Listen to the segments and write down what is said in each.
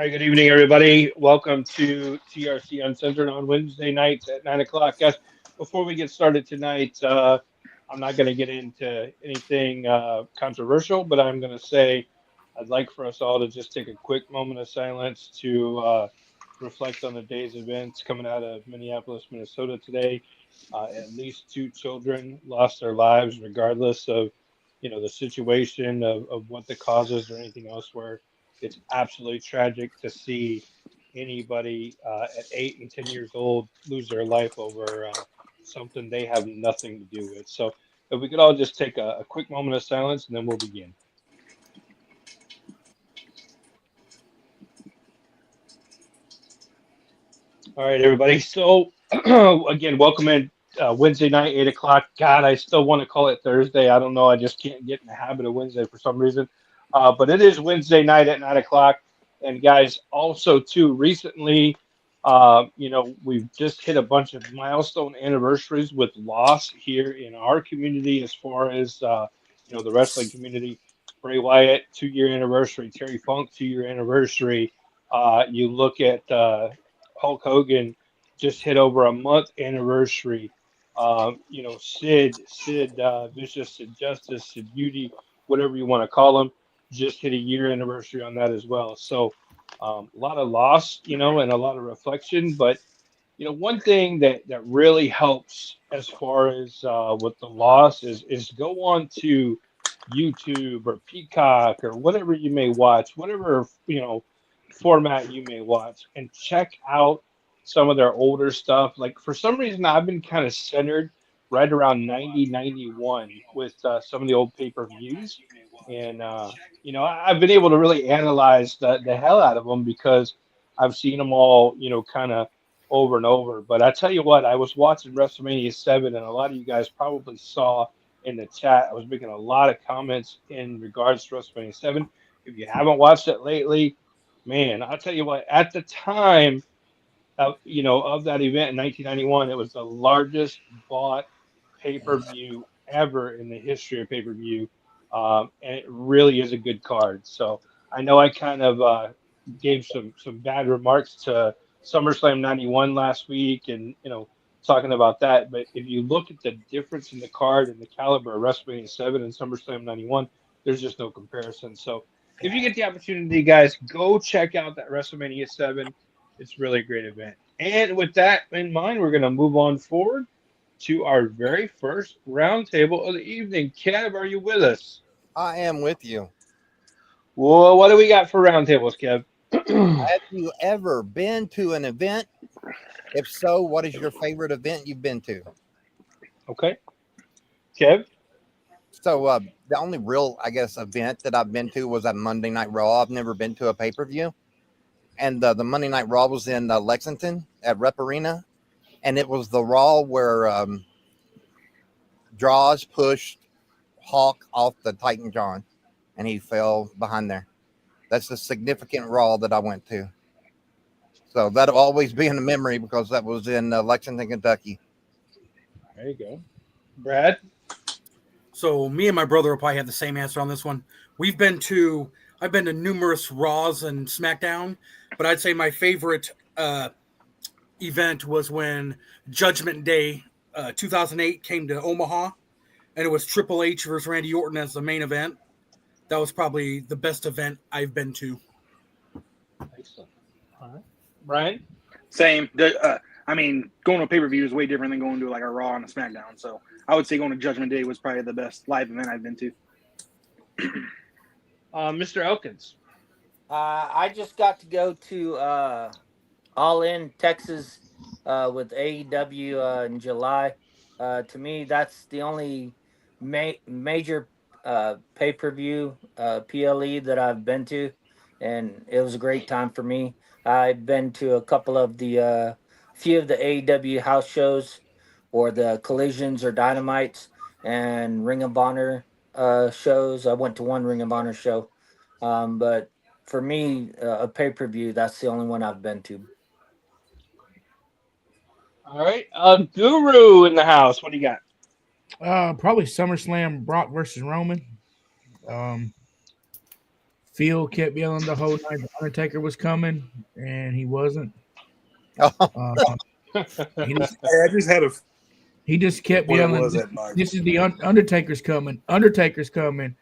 All right, good evening, everybody. Welcome to TRC Uncensored on Wednesday nights at 9 o'clock. Guys, before we get started tonight, I'm not going to get into anything controversial, but I'm going to say I'd like for us all to just take a quick moment of silence to reflect on the day's events coming out of Minneapolis, Minnesota today. At least two children lost their lives, regardless of the situation of what the causes or anything else were. It's absolutely tragic to see anybody at 8 and 10 years old lose their life over something they have nothing to do with. So, if we could all just take a quick moment of silence and then we'll begin. All right, everybody. So, again, welcome in Wednesday night, 8 o'clock. God, I still want to call it Thursday. I don't know. I just can't get in the habit of Wednesday for some reason. But it is Wednesday night at 9 o'clock. And, guys, also, too, recently, we've just hit a bunch of milestone anniversaries with loss here in our community as far as, the wrestling community. Bray Wyatt, 2 year anniversary. Terry Funk, 2 year anniversary. You look at Hulk Hogan just hit over a month anniversary. Sid Vicious, Sid Justice, Sid Beauty, whatever you want to call them, just hit a year anniversary on that as well. So a lot of loss, and a lot of reflection. But one thing that really helps as far as with the loss is go on to YouTube or Peacock or whatever you may watch, whatever format you may watch, and check out some of their older stuff. Like for some reason, I've been kind of centered right around 90, 91 with some of the old pay-per-views, and I've been able to really analyze the hell out of them because I've seen them all, kind of over and over. But I tell you what, I was watching WrestleMania 7, and a lot of you guys probably saw in the chat, I was making a lot of comments in regards to WrestleMania 7. If you haven't watched it lately, man, I'll tell you what, at the time of that event in 1991, it was the largest bought pay-per-view ever in the history of pay-per-view. And it really is a good card. So I know I kind of gave some bad remarks to SummerSlam 91 last week and, talking about that. But if you look at the difference in the card and the caliber of WrestleMania 7 and SummerSlam 91, there's just no comparison. So if you get the opportunity, guys, go check out that WrestleMania 7. It's really a great event. And with that in mind, we're going to move on forward to our very first roundtable of the evening. Kev, are you with us? I am with you. Well, what do we got for roundtables, Kev? Have you ever been to an event? If so, what is your favorite event you've been to? Okay. Kev? So the only real, I guess, event that I've been to was at Monday Night Raw. I've never been to a pay-per-view. And the Monday Night Raw was in Lexington at Rep Arena. And it was the Raw where Draws pushed Hawk off the Titan John. And he fell behind there. That's a significant Raw that I went to. So that'll always be in the memory because that was in Lexington, Kentucky. There you go. Brad? So me and my brother will probably have the same answer on this one. I've been to numerous Raws and SmackDown, but I'd say my favorite event was when Judgment Day 2008 came to Omaha, and it was Triple H versus Randy Orton as the main event. That was probably the best event I've been to. Excellent. All right. Brian? Same. Going to a pay-per-view is way different than going to like a Raw and a SmackDown. So I would say going to Judgment Day was probably the best live event I've been to. Mr. Elkins? I just got to go to All In Texas with AEW in July. To me, that's the only major pay-per-view PLE that I've been to, and it was a great time for me. I've been to a couple of the few of the AEW house shows or the Collisions or Dynamites and Ring of Honor shows. I went to one Ring of Honor show, but for me, a pay-per-view, that's the only one I've been to. All right. Guru in the house. What do you got? Probably SummerSlam Brock versus Roman. Phil kept yelling the whole night the Undertaker was coming, and he wasn't. Oh, Uh, he just Hey, I just had a he just kept what it yelling, was that night. "This is the Undertaker's coming! Undertaker's coming!"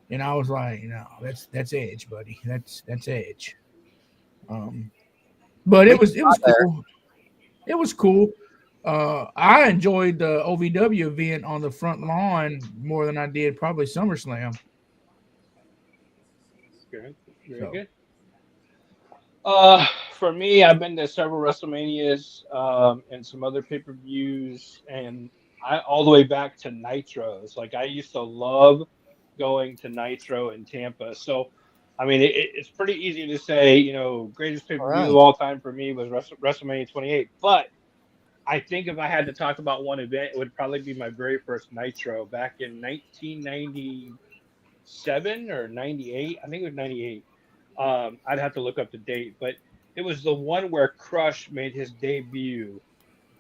And I was like, "No, that's Edge, buddy. That's Edge." Um, but we it was got there. cool. It was cool. I enjoyed the OVW event on the front lawn more than I did probably SummerSlam. Good. Very So good. For me, I've been to several WrestleManias and some other pay-per-views, and I all the way back to Nitros. Like I used to love going to Nitro in Tampa. So, I mean, it's pretty easy to say, greatest All pay-per-view of right. all time for me was WrestleMania 28. But I think if I had to talk about one event, it would probably be my very first Nitro back in 1997 or 98. I think it was 98. I'd have to look up the date, but it was the one where Crush made his debut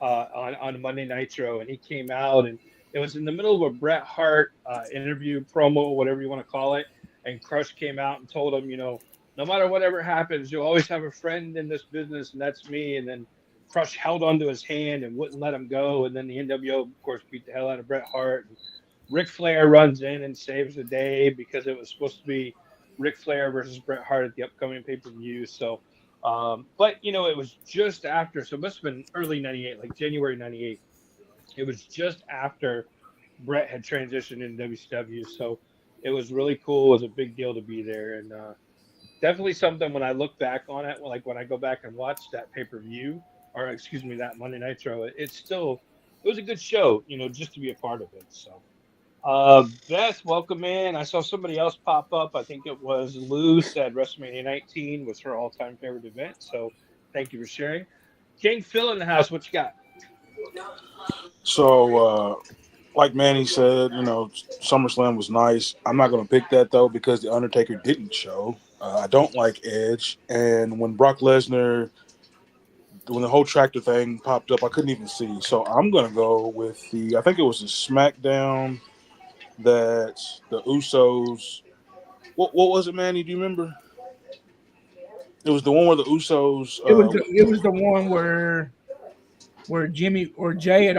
on Monday Nitro, and he came out, and it was in the middle of a Bret Hart interview, promo, whatever you want to call it, and Crush came out and told him, no matter whatever happens, you'll always have a friend in this business, and that's me. And then Crush held onto his hand and wouldn't let him go, and then the NWO, of course, beat the hell out of Bret Hart. And Ric Flair runs in and saves the day because it was supposed to be Ric Flair versus Bret Hart at the upcoming pay per view. So, but it was just after, so it must have been early '98, like January '98. It was just after Bret had transitioned in WCW, so it was really cool. It was a big deal to be there, and definitely something when I look back on it, like when I go back and watch that pay per view, or excuse me, that Monday Nitro, it was a good show, just to be a part of it. So. Beth, welcome in. I saw somebody else pop up. I think it was Lou said WrestleMania 19 was her all-time favorite event. So thank you for sharing. King Phil in the house. What you got? So, like Manny said, SummerSlam was nice. I'm not going to pick that though because the Undertaker didn't show. I don't like Edge, and when Brock Lesnar, when the whole tractor thing popped up, I couldn't even see. So I'm going to go with I think it was the SmackDown that the Usos. What was it, Manny? Do you remember? It was the one where the Usos. it was the one where Jimmy or Jay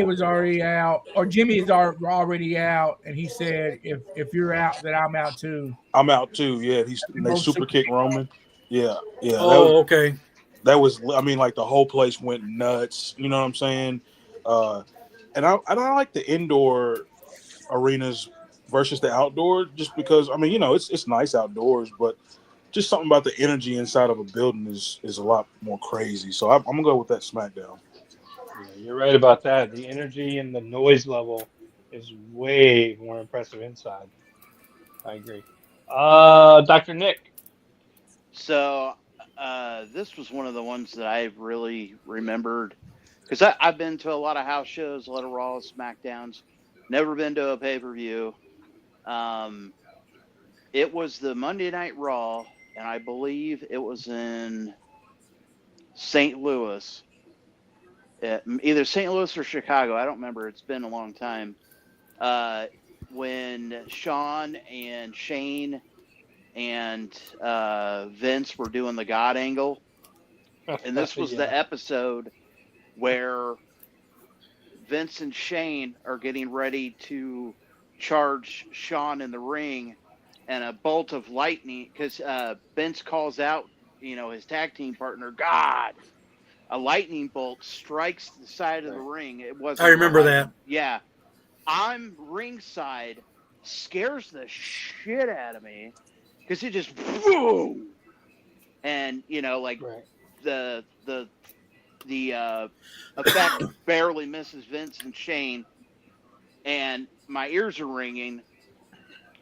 was already out, or Jimmy is already out, and he said, "If you're out, then I'm out too." I'm out too. Yeah, They they both super super kick Roman. Yeah, yeah. Oh, okay. That was. I mean, like the whole place went nuts. You know what I'm saying? Uh, and I like the indoor arenas versus the outdoor, just because I mean, it's nice outdoors, but just something about the energy inside of a building is a lot more crazy. So I'm gonna go with that SmackDown. Yeah, you're right about that. The energy and the noise level is way more impressive inside. I agree. Dr. Nick. So this was one of the ones that I really remembered because I've been to a lot of house shows, a lot of Raws, SmackDowns, never been to a pay per view. Um, it was the Monday Night Raw, and I believe it was in St. Louis, either St. Louis or Chicago. I don't remember. It's been a long time. Uh, when Sean and Shane and Vince were doing the God angle. And this was the Yeah. episode where Vince and Shane are getting ready to charge Sean in the ring, and a bolt of lightning, because Vince calls out, his tag team partner, God. A lightning bolt strikes the side of the Right. ring. It I wasn't remember like, that. yeah, I'm ringside, scares the shit out of me because it just boom, and like Right. the effect barely misses Vince and Shane, and my ears are ringing.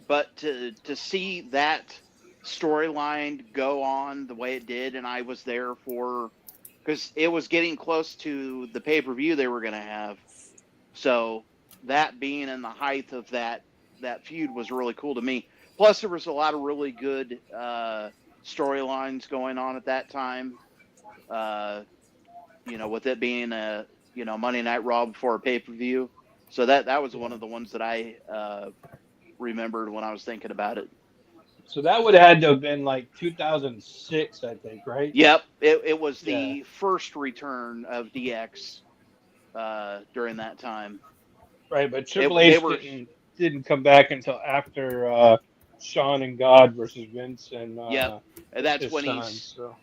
But to see that storyline go on the way it did, and I was there for because it was getting close to the pay per view they were going to have. So that being in the height of that feud was really cool to me. Plus, there was a lot of really good storylines going on at that time. Uh, with it being a Monday Night Raw before a pay per view. So that was one Yeah. of the ones that I remembered when I was thinking about it. So that would have had to have been like 2006, I think, right? Yep, it was Yeah. the first return of DX during that time. Right, but Triple They H were didn't come back until after Sean and God versus Vince and Yep, and that's his when son. So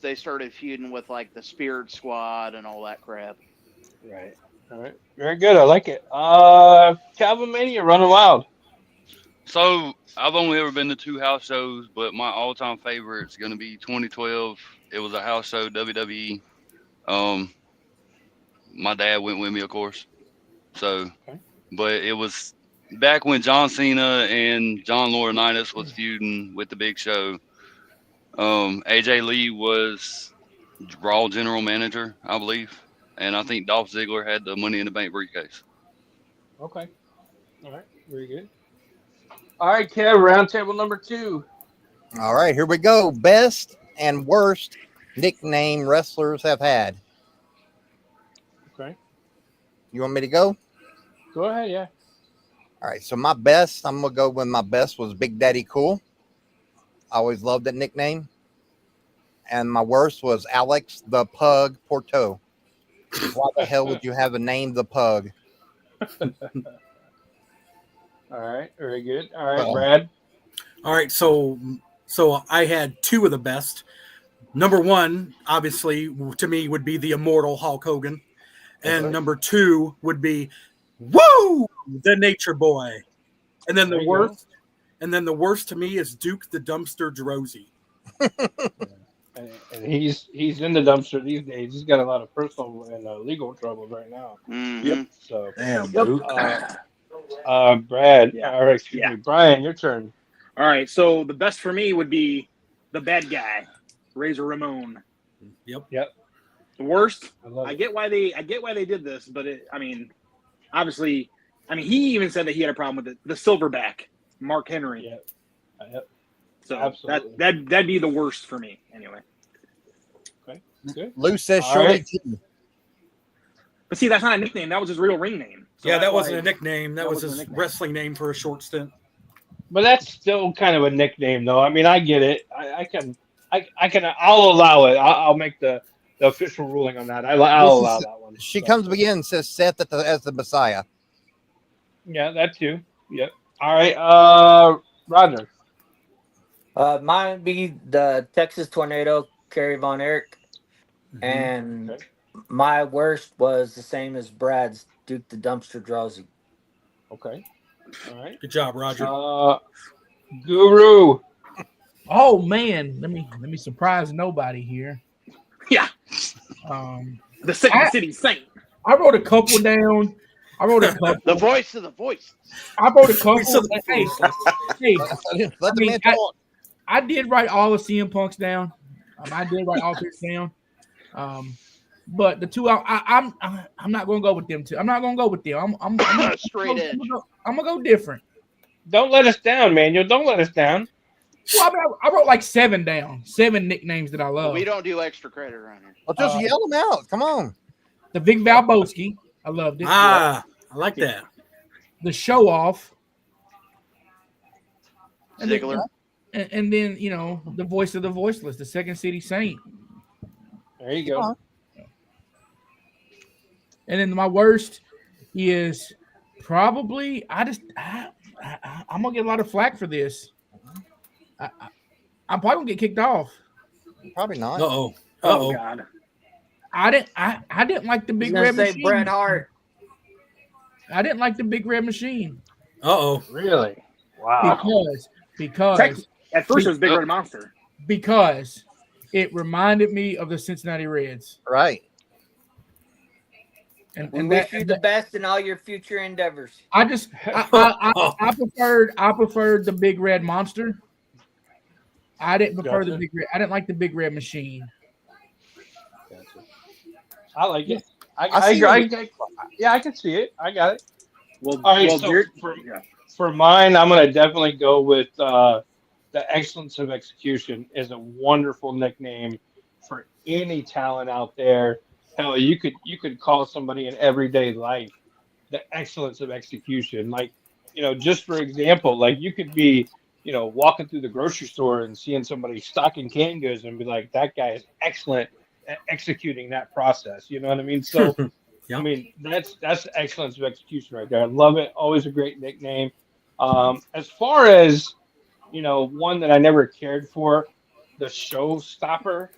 they started feuding with like the Spirit Squad and all that crap. right, all right, very good. I like it. Calvin Mania, running wild. So I've only ever been to 2 house shows, but my all-time favorite is going to be 2012. It was a house show, WWE. Um, my dad went with me, of course. So, Okay. but it was back when John Cena and John Laurinaitis was feuding with the Big Show. AJ Lee was Raw general manager, I believe, and I think Dolph Ziggler had the Money in the Bank briefcase. Okay, all right, very good. All right, Kev, round table number 2. All right, here we go. Best and worst nickname wrestlers have had. Okay, You want me to go? go ahead. Yeah. All right, so my best, I'm gonna go with my best was Big Daddy Cool. I always loved that nickname. And my worst was Alex the Pug Porto. Why the hell would you have a name the Pug? All right, very good. All right, Well, Brad. All right, so I had 2 of the best. Number 1, obviously, to me, would be the immortal Hulk Hogan, and Okay. number 2 would be Woo, the Nature Boy, and then There the you go. worst, and then the worst to me is Duke the Dumpster Drosy. And he's in the dumpster these days. He's got a lot of personal and legal troubles right now. Mhm. Yep. So, Damn, Yep. dude. Brad, Yeah. or excuse Yeah. me, Brian, your turn. All right, so the best for me would be the bad guy, Razor Ramon. Yep. The worst, I love I it. get why they did this, but obviously, he even said that he had a problem with it. The Silverback, Mark Henry. Yeah. Yep. So Absolutely. that'd be the worst for me anyway. Okay. Good. Lou says All Shorty right. T. But see, that's not a nickname. That was his real ring name. So Yeah, that's that wasn't why- a nickname. That was wasn't a his nickname. wrestling name for a short stint. But that's still kind of a nickname, though. I mean, I get it. I'll allow it. I'll make the official ruling on that. I'll allow that one. She So, comes again and says Seth as the Messiah. Yeah, that too. Yep. All right. Rodner. Mine would be the Texas Tornado, Kerry Von Erich, Mhm. and Okay. my worst was the same as Brad's, Duke the Dumpster Drowsy. Okay. All right. Good job, Roger. Guru. Oh man, let me surprise nobody here. Yeah, the City Saint. I wrote a couple down. The voice of the voice. I wrote a couple. Voice of the Hey, voiceless. hey, Let the mean, man talk. I did write all of CM Punk's down. I did write all six down. But the two I'm not gonna go with them two. I'm not gonna go with them. I'm Straight edge. I'm gonna go different. Don't let us down, Manuel. Don't let us down. Well, I wrote like 7 down. 7 nicknames that I love. We don't do extra credit around here. Well, just yell them out. Come on. The Big Valboski. I loved it. I like that. The Show Off. And then, Ziggler. and then, the voice of the voiceless, the Second City Saint. There you go. And then my worst is probably I'm gonna get a lot of flack for this. I'm probably gonna get kicked off. Probably not. Uh-oh. Oh Uh-oh. God. I didn't like the I was Big gonna Red say Machine. Bret Hart. I didn't like the Big Red Machine Uh-oh. Really? Wow. because At first, it was Big Red Monster. because it reminded me of the Cincinnati Reds. Right. We wish you the best in all your future endeavors. I preferred the Big Red Monster. I didn't prefer the Gotcha. Big Red. I didn't like the Big Red Machine. Gotcha. I like it. I see Yeah, I can see it. I got it. Well, All right, well, so Jared- for mine, I'm going to definitely go with the excellence of execution is a wonderful nickname for any talent out there. Hell, you could call somebody in everyday life the excellence of execution. Like, just for example, like you could be walking through the grocery store and seeing somebody stocking canned goods and be like, that guy is excellent at executing that process. You know what I mean? So, I Yeah. mean, that's excellence of execution right there. I love it. Always a great nickname. As far as one that I never cared for, the showstopper.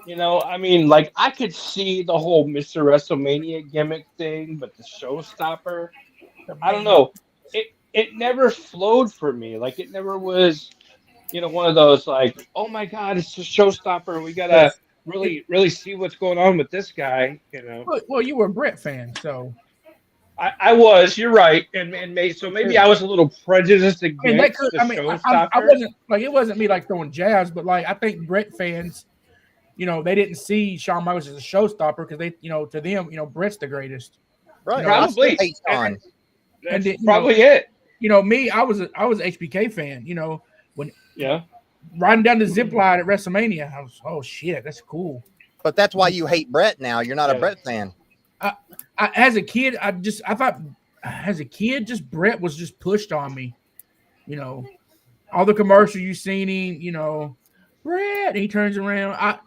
I mean, like I could see the whole Mr. WrestleMania gimmick thing, but the showstopper, The I don't main know. It never flowed for me. Like it never was, one of those like, oh my God, it's a showstopper. We gotta yes. It, really, really see what's going on with this guy. well, you were a Brett fan, so I was. You're right, and so me maybe too. I was a little prejudiced I mean, that against could. the I mean, I showstopper. wasn't like it wasn't me like throwing jabs, but like I think Brett fans, they didn't see Shawn Michaels as a showstopper because they, to them, Brett's the greatest. Right. And I still Probably, hate Sean. and that's then probably it. me, I was a HBK fan. When Yeah. riding down the zip line at WrestleMania, I was, oh shit, that's cool. But that's why you hate Brett now. You're not a Yeah. Brett fan. I, as a kid, I thought as a kid, just Brett was just pushed on me. You know, all the commercials you seen him, Brett, he turns around.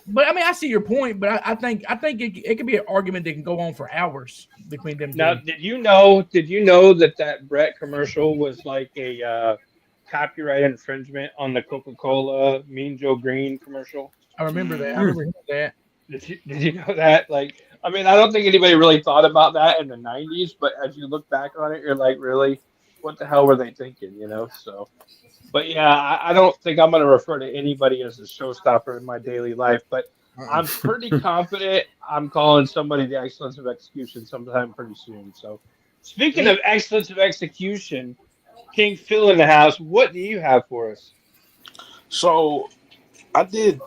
But I mean, I see your point, but I think it could be an argument that can go on for hours between them Now, two. did you know that Brett commercial was like a copyright infringement on the Coca-Cola Mean Joe Green commercial? I remember that. I Mm-hmm. remember hearing that. Did you know that? Like, I mean, I don't think anybody really thought about that in the '90s, but as you look back on it, you're like, really, what the hell were they thinking? So. But yeah, I don't think I'm going to refer to anybody as a showstopper in my daily life, but I'm pretty confident I'm calling somebody the excellence of execution sometime pretty soon. So, speaking Me, of excellence of execution, King Phil in the house, what do you have for us? So I did.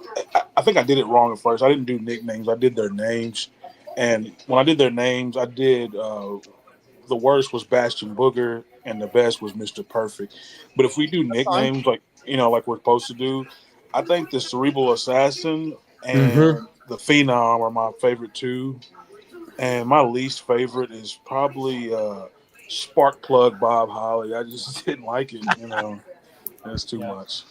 I think I did it wrong at first. I didn't do nicknames. I did their names, and when I did their names, I did. The worst was Bastion Booger, and the best was Mr. Perfect. But if we do that's fine. nicknames like we're supposed to do, I think the Cerebral Assassin Mm-hmm. and the Phenom are my favorite two. And my least favorite is probably Spark Plug Bob Holly. I just didn't like it. That's too Yeah. much.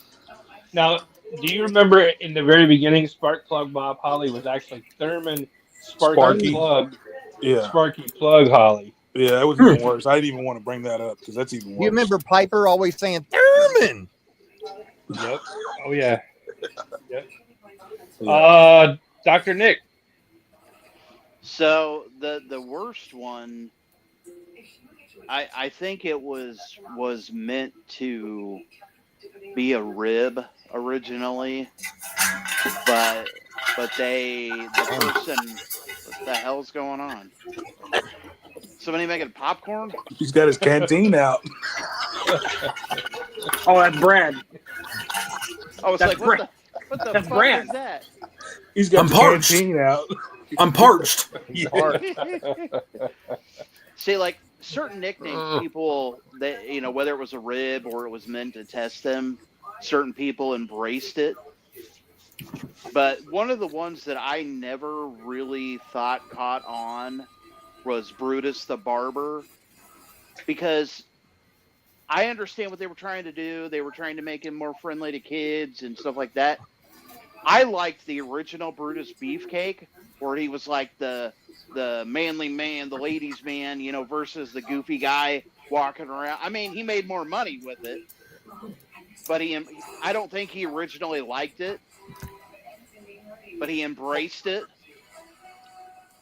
Now, do you remember in the very beginning, Spark Plug Bob Holly was actually Thurman Sparky Sparky, Thurman. Plug, yeah, Sparky Plug Holly? yeah, that was even worse. I didn't even want to bring that up because that's even You worse. remember Piper always saying Thurman? Yep. Oh yeah. Yep. Yeah. Dr. Nick. So the worst one, I think it was meant to be a rib originally, but the Damn. person, what the hell's going on? Somebody making popcorn? He's got his canteen out. Oh, that's Brad. I was That's like, Brad. what the That's fuck Brad. is that? He's got I'm the parched. canteen out. I'm parched. Hard. See, like certain nicknames, people that whether it was a rib or it was meant to test them, certain people embraced it. But one of the ones that I never really thought caught on was Brutus the Barber, because I understand what they were trying to do. They were trying to make him more friendly to kids and stuff like that. I liked the original Brutus Beefcake, where he was like the manly man, the ladies' man, versus the goofy guy walking around. I mean, he made more money with it, but I don't think he originally liked it, but he embraced it.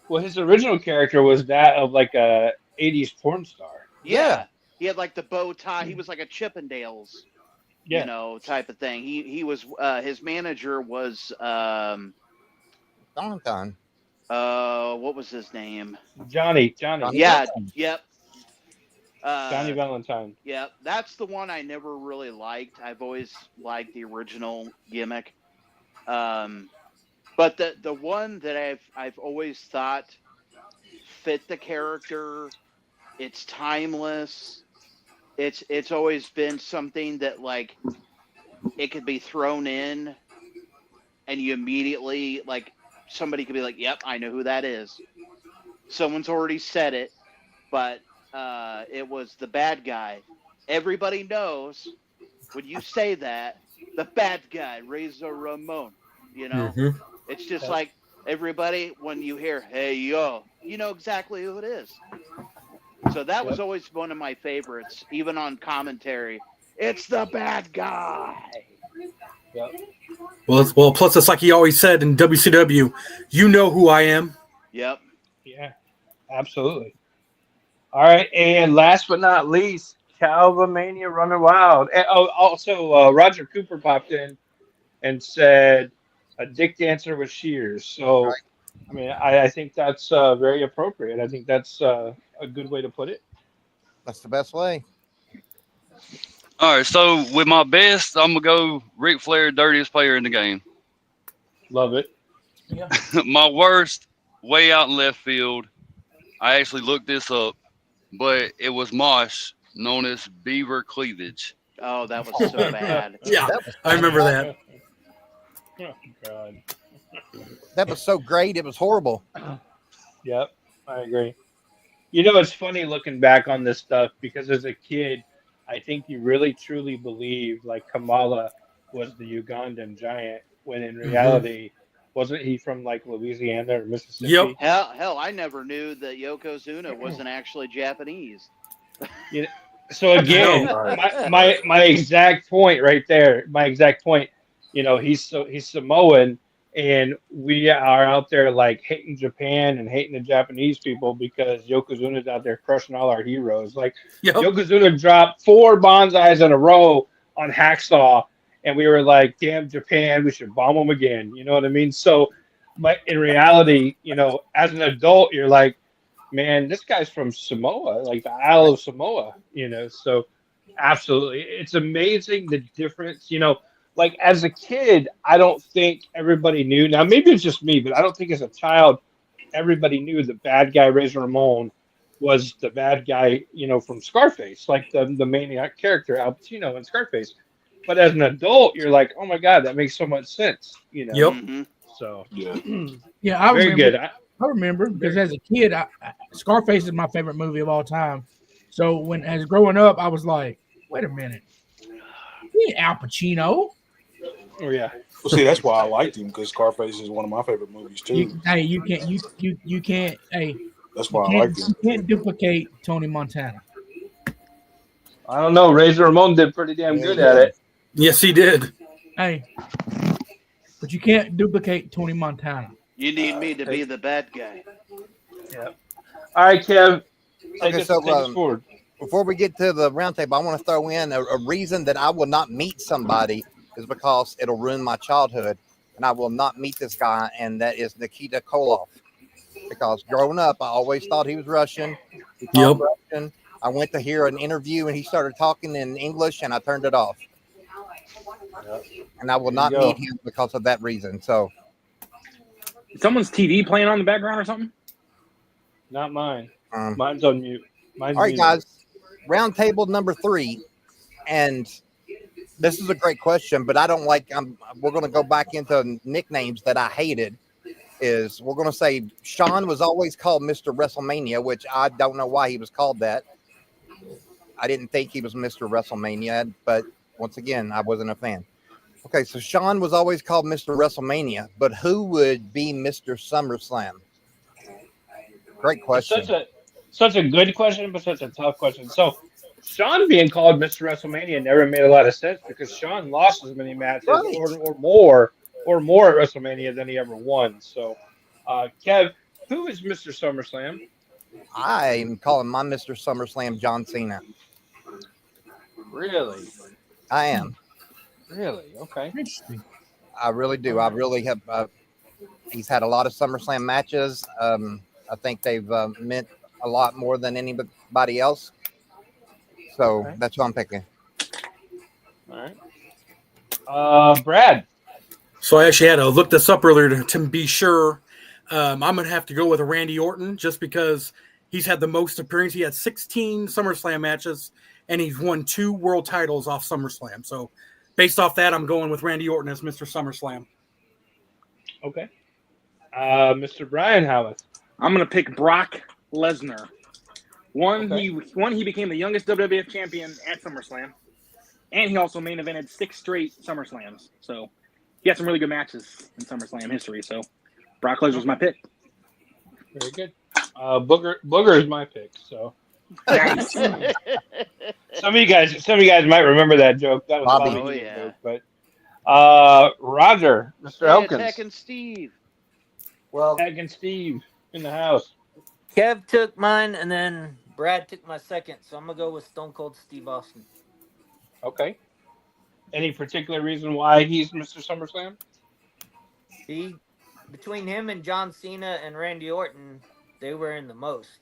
Well, his original character was that of like a '80s porn star. Yeah. He had like the bow tie. He was like a Chippendales, Yeah, type of thing. He was his manager was Valentine. what was his name? Johnny Yeah, Valentine. yep. Johnny Valentine. Yeah, that's the one I never really liked. I've always liked the original gimmick. But the one that I've always thought fit the character, it's timeless. It's always been something that like it could be thrown in and you immediately like somebody could be like, "Yep, I know who that is." Someone's already said it, but it was the bad guy everybody knows when you say that, the bad guy, Razor Ramon, you know, Mhm. it's just like everybody, when you hear, hey, yo, you know exactly who it is. So that was Yep. always one of my favorites, even on commentary. It's the bad guy. Yep. Well, plus it's like he always said in WCW, you know who I am. Yep. Yeah. Absolutely. All right, and last but not least, Calvamania Running Wild. And, oh, also, Roger Cooper popped in and said a dick dancer with shears. So, I mean, I think that's very appropriate. I think that's a good way to put it. That's the best way. All right, so with my best, I'm gonna go Ric Flair, dirtiest player in the game. Love it. Yeah. My worst, way out in left field. I actually looked this up, but it was Mosh, known as Beaver Cleavage. Oh, that was so bad. Yeah, That was I remember that. Oh, God. That was so great. It was horrible. Yep, I agree. You know, it's funny looking back on this stuff because as a kid, I think you really truly believed like Kamala was the Ugandan giant when in Mhm. reality, wasn't he from like Louisiana or Yep. Mississippi? Hell, I never knew that Yokozuna wasn't actually Japanese. You know, so I again, know. my exact point right there, my exact point. You know, he's Samoan, and we are out there like hating Japan and hating the Japanese people because Yokozuna's out there crushing all our heroes. Like Yep. Yokozuna dropped 4 bonsais in a row on Hacksaw, and we were like, "Damn Japan, we should bomb them again." You know what I mean? So, but in reality, you know, as an adult, you're like, man, this guy's from Samoa, like the Isle of Samoa, you know. So absolutely. It's amazing the difference, you know, like as a kid, I don't think everybody knew. Now maybe it's just me, but I don't think as a child everybody knew the bad guy Razor Ramon was the bad guy, you know, from Scarface, like the maniac character Al Pacino in Scarface. But as an adult, you're like, oh my God, that makes so much sense, you know. Yep. Hmm. So Yeah. Yeah, I very remember. good. I remember because as a kid, Scarface is my favorite movie of all time. So when as growing up, I was like, wait a minute, he ain't Al Pacino. Oh yeah. Well, see, that's why I liked him because Scarface is one of my favorite movies too. You can't you can't That's why I liked him. you can't duplicate Tony Montana. I don't know. Razor Ramon did pretty damn Yeah, good he at did. it. Yes, he did. Hey, but you can't duplicate Tony Montana. You need me to Hey, be the bad guy. yeah. All right, Kev. Okay, so Take us forward. before we get to the roundtable, I want to throw in a reason that I will not meet somebody is because it'll ruin my childhood, and I will not meet this guy, and that is Nikita Koloff. Because growing up, I always thought he was Russian. He talked Yep. Russian. I went to hear an interview, and he started talking in English, and I turned it off. Yep. And I will There you not meet go. him because of that reason. So, Is someone's TV playing on the background or something? Not mine. um, Mine's on mute. Mine's all right, muted. guys, roundtable number 3, and this is a great question, but I don't like. We're going to go back into nicknames that I hated. Is we're going to say Sean was always called Mr. WrestleMania, which I don't know why he was called that. I didn't think he was Mr. WrestleMania, but once again, I wasn't a fan. Okay, so Sean was always called Mr. WrestleMania, but who would be Mr. SummerSlam? Great It's question. such a good question, but such a tough question. So Sean being called Mr. WrestleMania never made a lot of sense because Sean lost as many matches Right. or more at WrestleMania than he ever won. So Kev, who is Mr. SummerSlam? I'm calling my Mr. SummerSlam John Cena. Really? I am. Really? Okay. Interesting. I really do. I really have. He's had a lot of SummerSlam matches. I think they've meant a lot more than anybody else. So Okay. that's what I'm picking. All right. Brad. So I actually had to look this up earlier to be sure. I'm going to have to go with Randy Orton just because he's had the most appearances. He had 16 SummerSlam matches, and he's won 2 world titles off SummerSlam. So based off that, I'm going with Randy Orton as Mr. SummerSlam. Okay. Mr. Brian Howarth. I'm gonna pick Brock Lesnar. One, Okay. he became the youngest WWF champion at SummerSlam, and he also main evented 6 straight SummerSlams. So he had some really good matches in SummerSlam history. So Brock Lesnar was my pick. Very good. Booger is my pick. So Nice. some of you guys might remember that joke. That was Bobby. Bobby Oh, Heenan yeah. joke. But Roger, Mr. Yeah, Elkins, Tech and Steve. Well, Tag and Steve in the house. Kev took mine, and then Brad took my second. So I'm gonna go with Stone Cold Steve Austin. Okay. Any particular reason why he's Mr. SummerSlam? He, between him and John Cena and Randy Orton, they were in the most.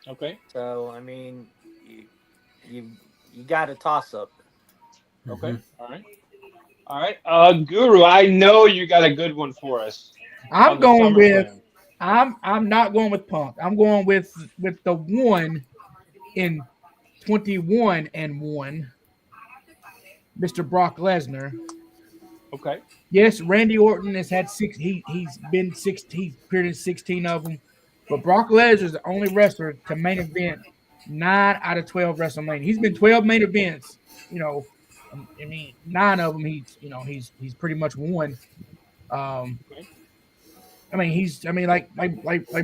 Okay. So I mean, you got a toss up. Okay. All right. All right. Guru, I know you got a good one for us I'm on the going with. SummerSlam. I'm not going with Punk. I'm going with the one in 21-1, Mr. Brock Lesnar. Okay. Yes, Randy Orton has had 6. He's been 6. He's appeared in 16 of them, but Brock Lesnar is the only wrestler to main event 9 out of 12 WrestleMania. He's been 12 main events. You know, I mean, 9 of them he's pretty much won. Okay. I mean, like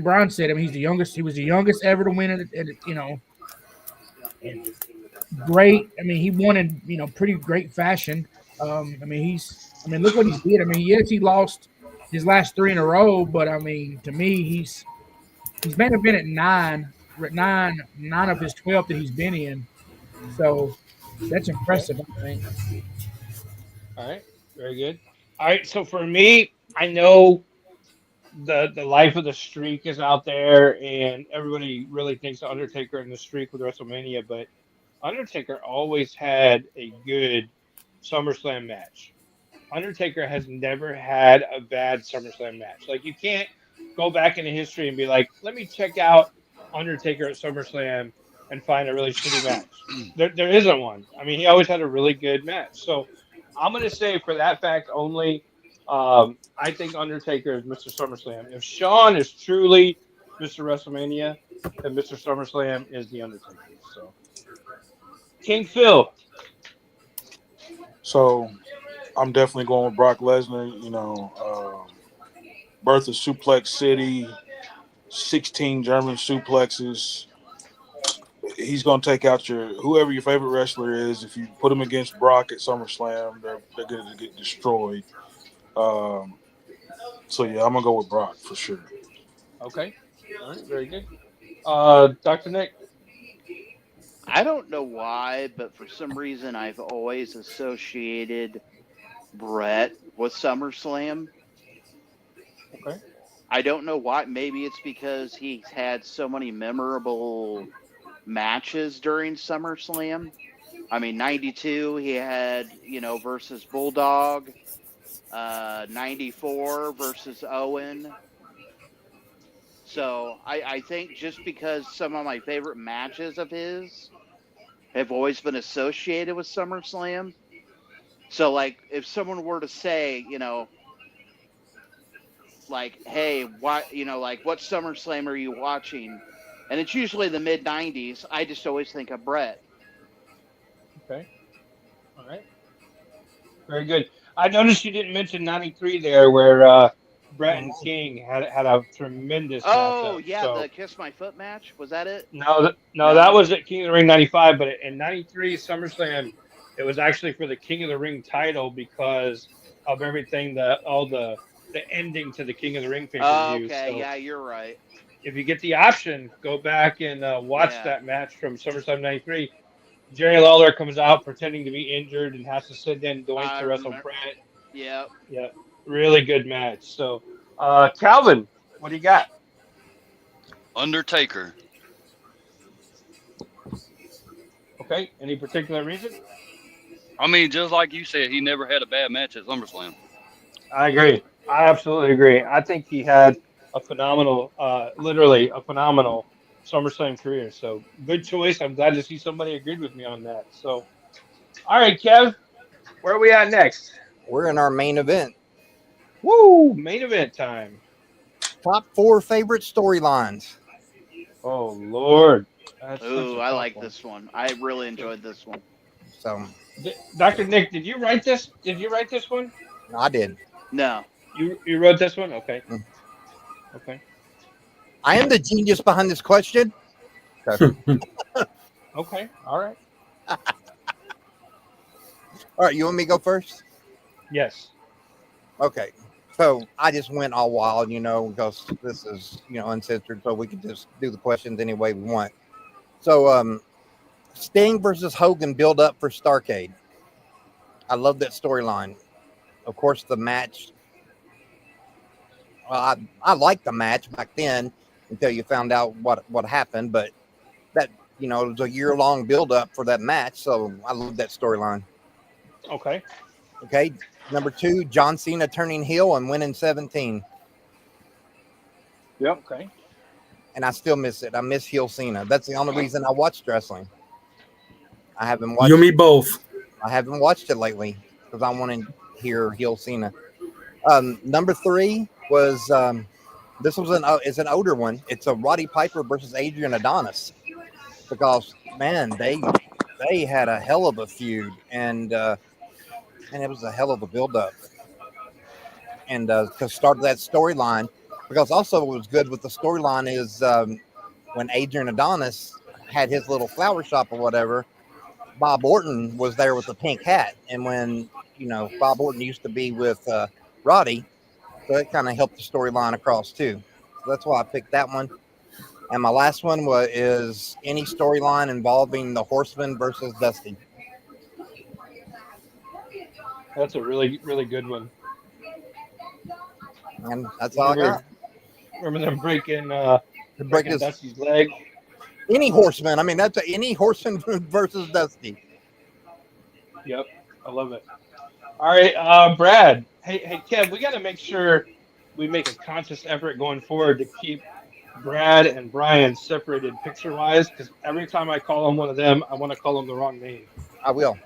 Brian said, I mean, he's the youngest. He was the youngest ever to win it. And great. I mean, he won in pretty great fashion. I mean, look what he did. I mean, yes, he lost his last 3 in a row, but I mean, to me, he's main evented 9 of his 12 that he's been in. So that's impressive, I think. All right. Very good. All right. So for me, I know the life of the streak is out there, and everybody really thinks the Undertaker and the streak with WrestleMania, but Undertaker always had a good SummerSlam match. Undertaker has never had a bad SummerSlam match. Like you can't go back into history and be like, let me check out Undertaker at SummerSlam and find a really shitty match. There isn't one. I mean, he always had a really good match. So I'm gonna say for that fact only, I think Undertaker is Mr. SummerSlam. If Shawn is truly Mr. WrestleMania, then Mr. SummerSlam is the Undertaker. So King Phil. So I'm definitely going with Brock Lesnar. Birth of Suplex City, 16 German suplexes. He's going to take out whoever your favorite wrestler is. If you put him against Brock at SummerSlam, they're going to get destroyed. So yeah, I'm gonna go with Brock for sure. Okay. All right. Very good. Dr. Nick. I don't know why, but for some reason I've always associated Brett with SummerSlam. Okay. I don't know why. Maybe it's because he's had so many memorable matches during SummerSlam. I mean, 92, he had, versus Bulldog. 94 versus Owen. So I think just because some of my favorite matches of his have always been associated with SummerSlam. So, like, if someone were to say, like, hey, what SummerSlam are you watching? And it's usually the mid 90s. I just always think of Brett. Okay. All right. Very good. I noticed you didn't mention '93 there, where Brett and King had a tremendous Oh, matchup. yeah, So the Kiss My Foot match. Was that it? no, No. that was at King of the Ring '95. But in '93 SummerSlam, it was actually for the King of the Ring title because of everything all the ending to the King of the Ring pay per view. Okay, So yeah, you're right. if you get the option, go back and watch Yeah. that match from SummerSlam '93. Jerry Lawler comes out pretending to be injured and has to sit in Doink I to wrestle remember. Brett. Yep. Yeah, really good match. So, Calvin, what do you got? Undertaker. Okay, any particular reason? I mean, just like you said, he never had a bad match at SummerSlam. I agree. I absolutely agree. I think he had a phenomenal, literally a phenomenal SummerSlam career. So, good choice. I'm glad to see somebody agreed with me on that. So, all right, Kev, where are we at next? We're in our main event. Woo! Main event time. Top 4 favorite storylines. Oh Lord. That's such Ooh, a I tough like one. this one. I really enjoyed this one. So Dr. Nick, did you write this? Did you write this one? I did. No. You wrote this one? Okay. Mm. Okay. I am the genius behind this question. Okay. Okay. All right. All right, you want me to go first? Yes. Okay. So I just went all wild, because this is, uncensored, so we can just do the questions any way we want. So Sting versus Hogan build up for Starcade. I love that storyline. Of course, the match. Well, I liked the match back then until you found out what happened, but that it was a year-long build up for that match, so I love that storyline. Okay. Okay, number 2, John Cena turning heel and winning 17. Yep. Okay. And I still miss it. I miss heel Cena. That's the only reason I watched wrestling. I haven't You and watched. me both. I haven't watched it lately because I want to hear heel Cena. Number 3 was this was it's an older one. It's a Roddy Piper versus Adrian Adonis because man, they had a hell of a feud and it was a hell of a build up and to start that storyline because also what was good with the storyline is when Adrian Adonis had his little flower shop or whatever, Bob Orton was there with the pink hat. And when, Bob Orton used to be with Roddy, so it kind of helped the storyline across too. So that's why I picked that one. And my last one is any storyline involving the Horseman versus Dusty. That's a really, really good one. And that's all I got. Remember them To break breaking this, Dusty's leg? any Horseman. I mean, that's any Horseman versus Dusty. Yep. I love it. All right, Brad. Hey, Kev. We got to make sure we make a conscious effort going forward to keep Brad and Brian separated picture-wise, because every time I call them one of them, I want to call them the wrong name. I will.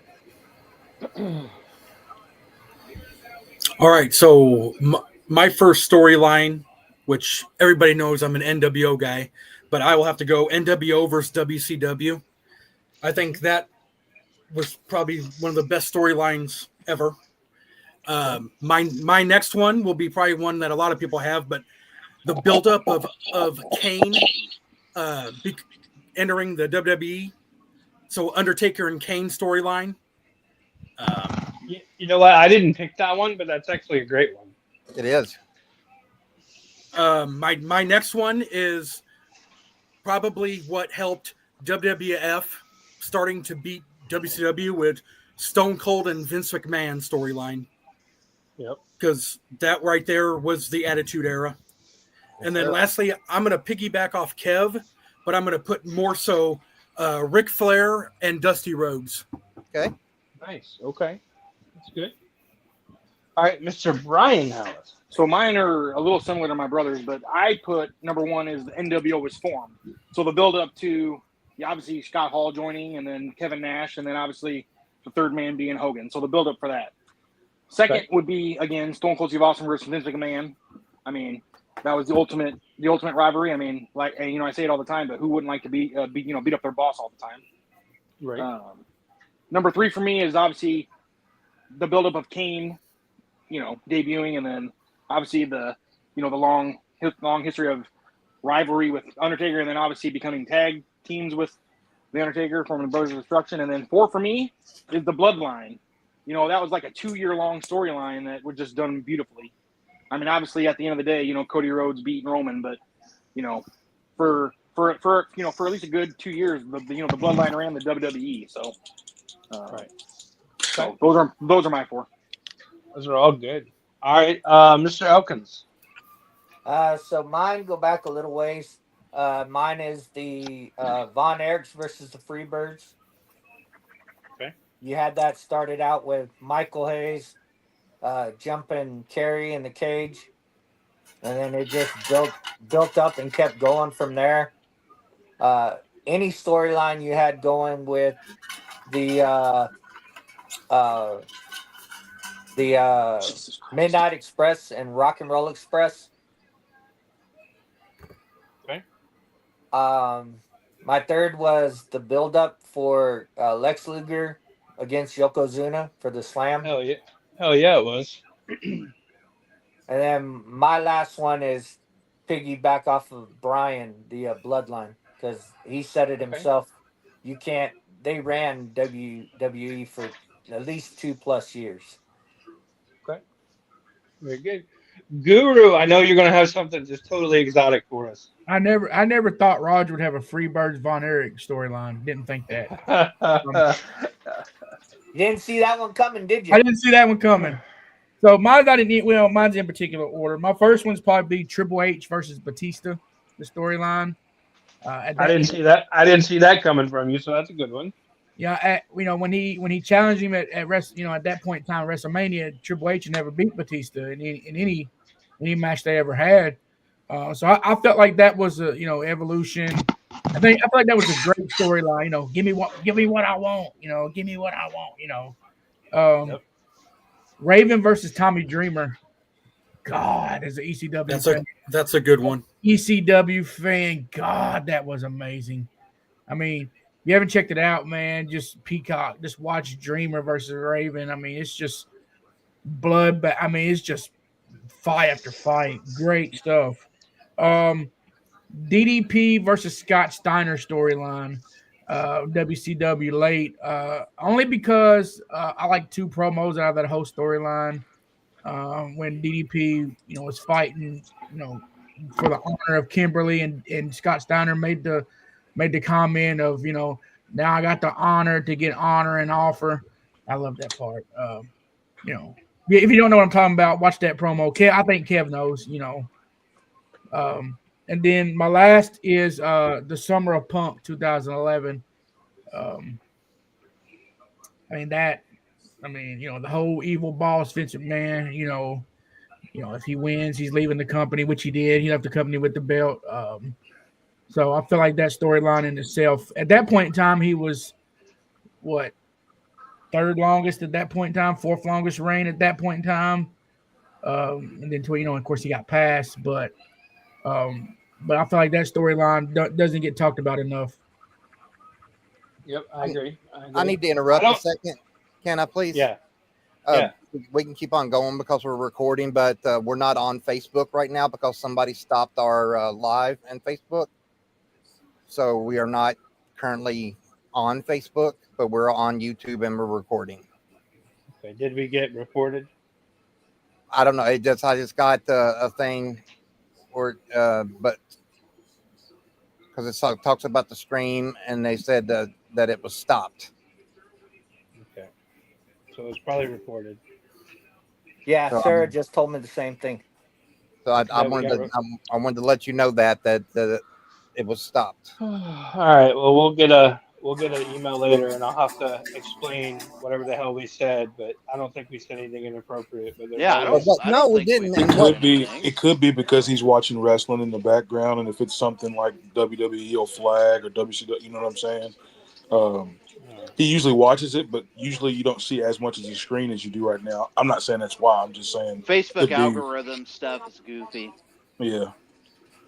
All right, so my first storyline, which everybody knows I'm an NWO guy, but I will have to go NWO versus WCW. I think that was probably one of the best storylines ever. My next one will be probably one that a lot of people have, but the buildup of Kane entering the WWE. So Undertaker and Kane storyline. You know what? I didn't pick that one, but that's actually a great one. It is. My next one is probably what helped WWF starting to beat WCW with Stone Cold and Vince McMahon storyline. Yep. Because that right there was the Attitude Era. And then lastly, I'm going to piggyback off Kev, but I'm going to put more so Ric Flair and Dusty Rhodes. Okay. Nice. Okay. That's good. All right, Mr. Brian Howard. So mine are a little similar to my brother's, but I put number 1 is the NWO was formed. So the build up to obviously Scott Hall joining, and then Kevin Nash, and then obviously the third man being Hogan. So the build up for that. Second would be again Stone Cold Steve Austin versus Vince McMahon. I mean, that was the ultimate rivalry. I mean, like, and, I say it all the time, but who wouldn't like to beat up their boss all the time? Right. Number 3 for me is obviously the buildup of Kane, debuting, and then obviously the long history of rivalry with Undertaker, and then obviously becoming tag teams with the Undertaker, forming the Brothers of Destruction. And then 4 for me is the Bloodline. That was like a 2-year-long storyline that was just done beautifully. I mean, obviously at the end of the day, Cody Rhodes beat Roman, but for at least a good 2 years, the Bloodline ran the WWE. So, Right. So those are my 4. Those are all good. All right, Mr. Elkins. So mine go back a little ways. Mine is the Von Erichs versus the Freebirds. Okay. You had that started out with Michael Hayes jumping Kerry in the cage, and then it just built up and kept going from there. Any storyline you had going with the Midnight Express and Rock and Roll Express. Okay. My third was the build up for Lex Luger against Yokozuna for the Slam. Hell yeah, it was. And then my last one is piggyback off of Brian, the Bloodline, because he said it Okay. himself. You can't. They ran WWE for at least 2+ years. Okay. Very good. Guru, I know you're going to have something just totally exotic for us. I never thought Roger would have a Freebirds Von Erich storyline. Didn't think that. You didn't see that one coming, did you? I didn't see that one coming. So mine's I didn't. Well, mine's in particular order. My first one's probably be Triple H versus Batista, the storyline. I didn't see that. I didn't see that coming from you, so that's a good one. Yeah, when he challenged him at at that point in time WrestleMania, Triple H had never beat Batista in any match they ever had. So I felt like that was a evolution. I felt like that was a great storyline. Give me what I want. Give me what I want. Yep. Raven versus Tommy Dreamer. God, as an ECW fan, that's a good one. ECW fan, God, that was amazing. I mean, if you haven't checked it out, man, just Peacock, just watch Dreamer versus Raven. I mean, it's just blood, but I mean, it's just fight after fight. Great stuff. DDP versus Scott Steiner storyline. WCW late. Only because I like two promos out of that whole storyline. When DDP, was fighting, for the honor of Kimberly, and Scott Steiner made the comment of, now I got the honor to get honor and offer. I love that part. If you don't know what I'm talking about, watch that promo. I think Kev knows, and then my last is the Summer of Punk 2011. The whole evil boss Vince McMahon, if he wins, he's leaving the company, which he did. He left the company with the belt. So I feel like that storyline in itself, at that point in time, he was what, third longest at that point in time, fourth longest reign at that point in time. And then, of course, he got passed. But I feel like that storyline doesn't get talked about enough. Yep, I agree. I need to interrupt a second. Can I please? Yeah. We can keep on going because we're recording, but we're not on Facebook right now because somebody stopped our live and Facebook. So we are not currently on Facebook, but we're on YouTube and we're recording. Okay. Did we get reported? I don't know. I just got a thing, but because it talks about the stream, and they said that it was stopped. Okay. So it's probably reported. Yeah, so, Sarah just told me the same thing. So I wanted to let you know that it was stopped. All right. Well, we'll get an email later, and I'll have to explain whatever the hell we said. But I don't think we said anything inappropriate. But no, we didn't. It could be because he's watching wrestling in the background, and if it's something like WWE or Flag or WCW, you know what I'm saying? He usually watches it, but usually you don't see as much of his screen as you do right now. I'm not saying that's why. I'm just saying Facebook algorithm stuff is goofy. Yeah.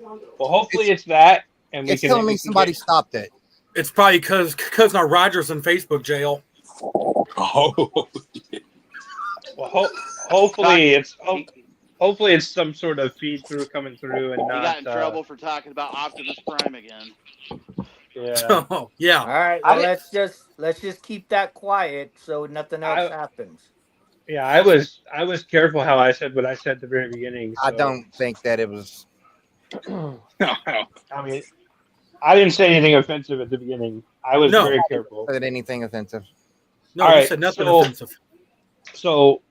Well, hopefully it's that, and it's telling me somebody stopped it. It's probably because now Roger's in Facebook jail. Oh. Well, hopefully it's some sort of feed through coming through, and not. He got in trouble for talking about Optimus Prime again. Yeah. Oh, yeah. All right. Well, let's just keep that quiet so nothing else happens. Yeah, I was careful how I said what I said at the very beginning. So. I don't think that it was. No. I mean, I didn't say anything offensive at the begining. I was very careful. Said anything offensive? No, you said nothing offensive. So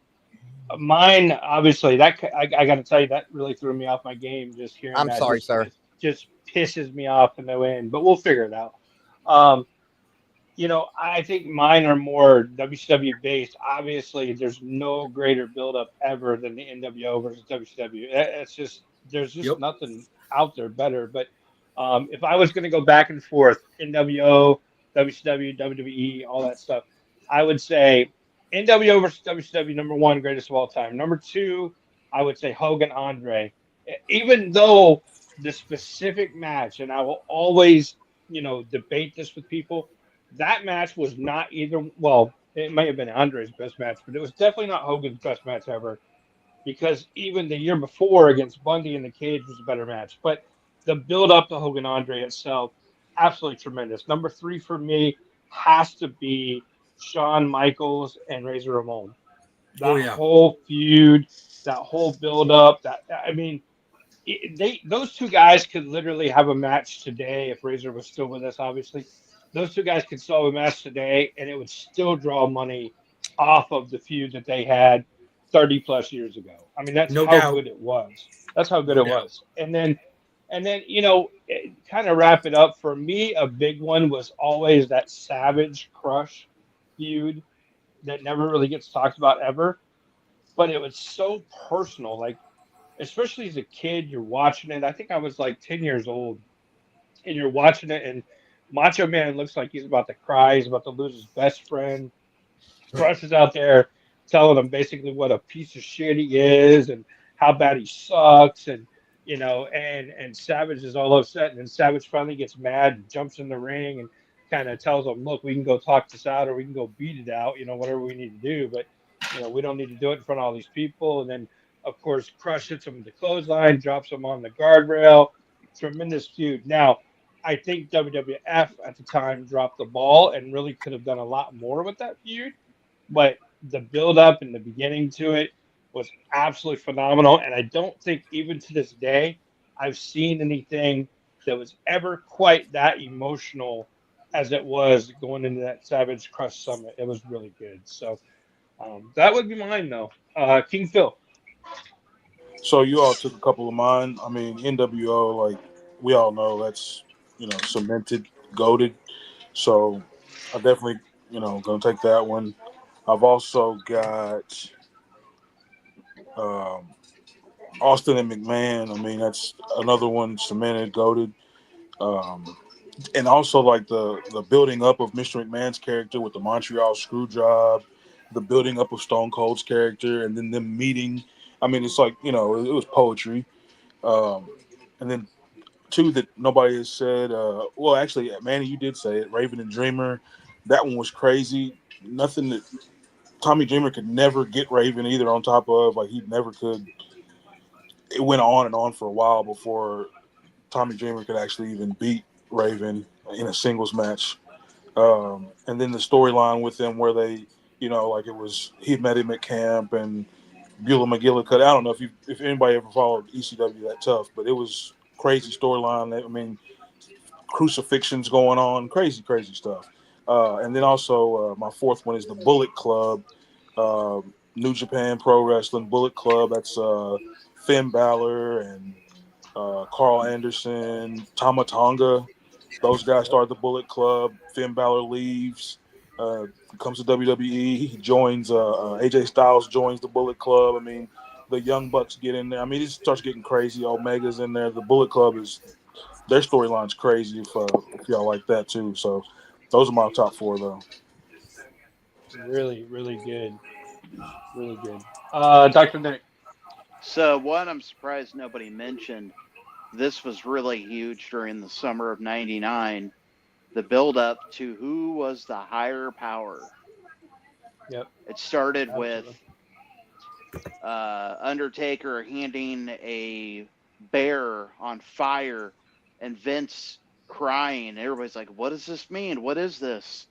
mine, obviously, that I got to tell you, that really threw me off my game. Just hearing. I'm sorry, sir. Just pisses me off in no end, but we'll figure it out. I think mine are more WCW based. Obviously, there's no greater buildup ever than the NWO versus WCW. It's just there's nothing out there better. But if I was going to go back and forth, NWO, WCW, WWE, all that stuff, I would say NWO versus WCW, number one, greatest of all time. Number two, I would say Hogan Andre. Even though the specific match, and I will always, debate this with people. That match was not either. Well, it may have been Andre's best match, but it was definitely not Hogan's best match ever. Because even the year before against Bundy in the cage was a better match. But the build up to Hogan Andre itself, absolutely tremendous. Number three for me has to be Shawn Michaels and Razor Ramon. Oh That yeah. whole feud, that whole build up, that I mean, those two guys could literally have a match today if Razor was still with us. Obviously, those two guys could still have a match today, and it would still draw money off of the feud that they had 30 plus years ago. I mean, that's No how doubt. good it was. That's how good No it doubt. was. And then kind of wrap it up for me. A big one was always that Savage Crush feud that never really gets talked about ever, but it was so personal. Like especially as a kid, you're watching it. I think I was like 10 years old, and you're watching it, and Macho Man looks like he's about to cry. He's about to lose his best friend. Crush is out there telling him basically what a piece of shit he is and how bad he sucks, and Savage is all upset, and then Savage finally gets mad and jumps in the ring and kind of tells him, "Look, we can go talk this out, or we can go beat it out, whatever we need to do, but we don't need to do it in front of all these people." And then, of course, Crush hits him with the clothesline, drops him on the guardrail. Tremendous feud. Now, I think WWF at the time dropped the ball and really could have done a lot more with that feud, but the build up and the beginning to it was absolutely phenomenal. And I don't think even to this day I've seen anything that was ever quite that emotional as it was going into that Savage Crush Summit. It was really good. So that would be mine though. King Phil. So you all took a couple of mine. I mean, NWO, like we all know, that's cemented, goaded. So I definitely gonna take that one. I've also got um, Austin and McMahon. I mean, that's another one cemented, goaded. Um, and also like the building up of Mr. McMahon's character with the Montreal screw job, the building up of Stone Cold's character, and then them meeting. I mean, it's like it was poetry. Um, and then two that nobody has said. Well, actually, Manny, you did say it. Raven and Dreamer. That one was crazy. Nothing that Tommy Dreamer could never get Raven either on top of. Like he never could. It went on and on for a while before Tommy Dreamer could actually even beat Raven in a singles match. And then the storyline with them where they, like it was he met him at camp and Beulah McGillicuddy. I don't know if anybody ever followed ECW that tough, but it was crazy storyline. I mean, crucifixions going on, crazy, crazy stuff. And then also my fourth one is the Bullet Club, uh, New Japan Pro Wrestling Bullet Club. That's Finn Balor and Carl Anderson, Tama Tonga. Those guys Yep. started the Bullet Club. Finn Balor leaves, uh, comes to WWE. He joins. AJ Styles joins the Bullet Club. I mean, the Young Bucks get in there. I mean, it starts getting crazy. Omega's in there. The Bullet Club is their storyline's crazy. If y'all like that too. So those are my top four though. Really, really good. Really good. Dr. Nick. So one I'm surprised nobody mentioned. This was really huge during the summer of '99. The build up to who was the higher power. Yep. It started with Absolutely. Undertaker handing a bear on fire and Vince crying. Everybody's like, what does this mean? What is this?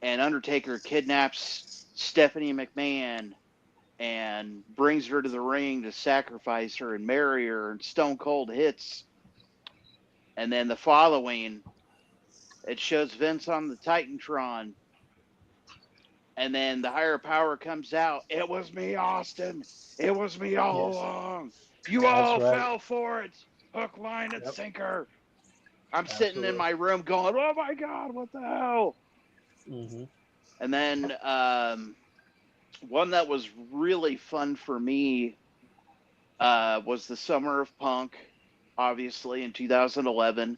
And Undertaker kidnaps Stephanie McMahon and brings her to the ring to sacrifice her and marry her, and Stone Cold hits. And then the following, it shows Vince on the Titantron, and then the higher power comes out. It was me, Austin. It was me all Yes. along. You That's all right. fell for it. Hook, line, and Yep. sinker. I'm sitting in Absolutely. my room going, oh my God, what the hell? Hmm. And then one that was really fun for me was the Summer of Punk, obviously, in 2011.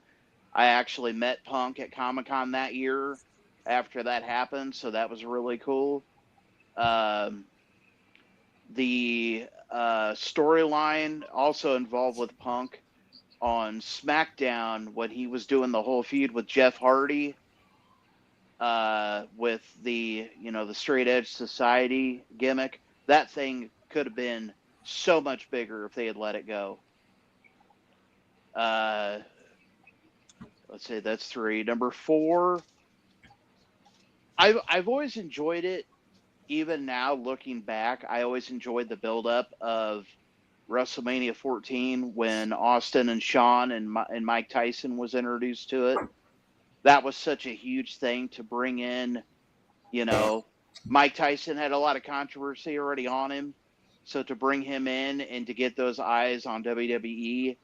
I actually met Punk at Comic Con that year after that happened, so that was really cool. Um, the storyline also involved with Punk on SmackDown when he was doing the whole feud with Jeff Hardy, with the the straight edge society gimmick. That thing could have been so much bigger if they had let it go. Let's say that's 3. Number 4, I've always enjoyed it. Even now, looking back, I always enjoyed the build-up of WrestleMania 14 when Austin and Shawn and Mike Tyson was introduced to it. That was such a huge thing to bring in. Mike Tyson had a lot of controversy already on him, so to bring him in and to get those eyes on WWE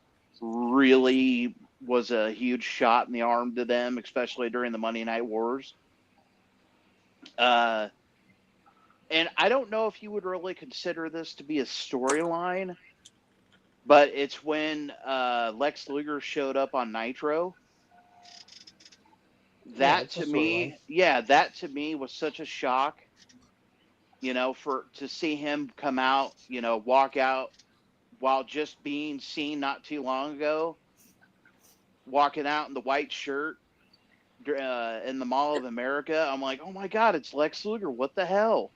really was a huge shot in the arm to them, especially during the Monday Night Wars. And I don't know if you would really consider this to be a storyline, but it's when Lex Luger showed up on Nitro. That to me was such a shock. To see him come out, walk out while just being seen not too long ago, walking out in the white shirt in the Mall of America. I'm like, oh my God, it's Lex Luger. What the hell?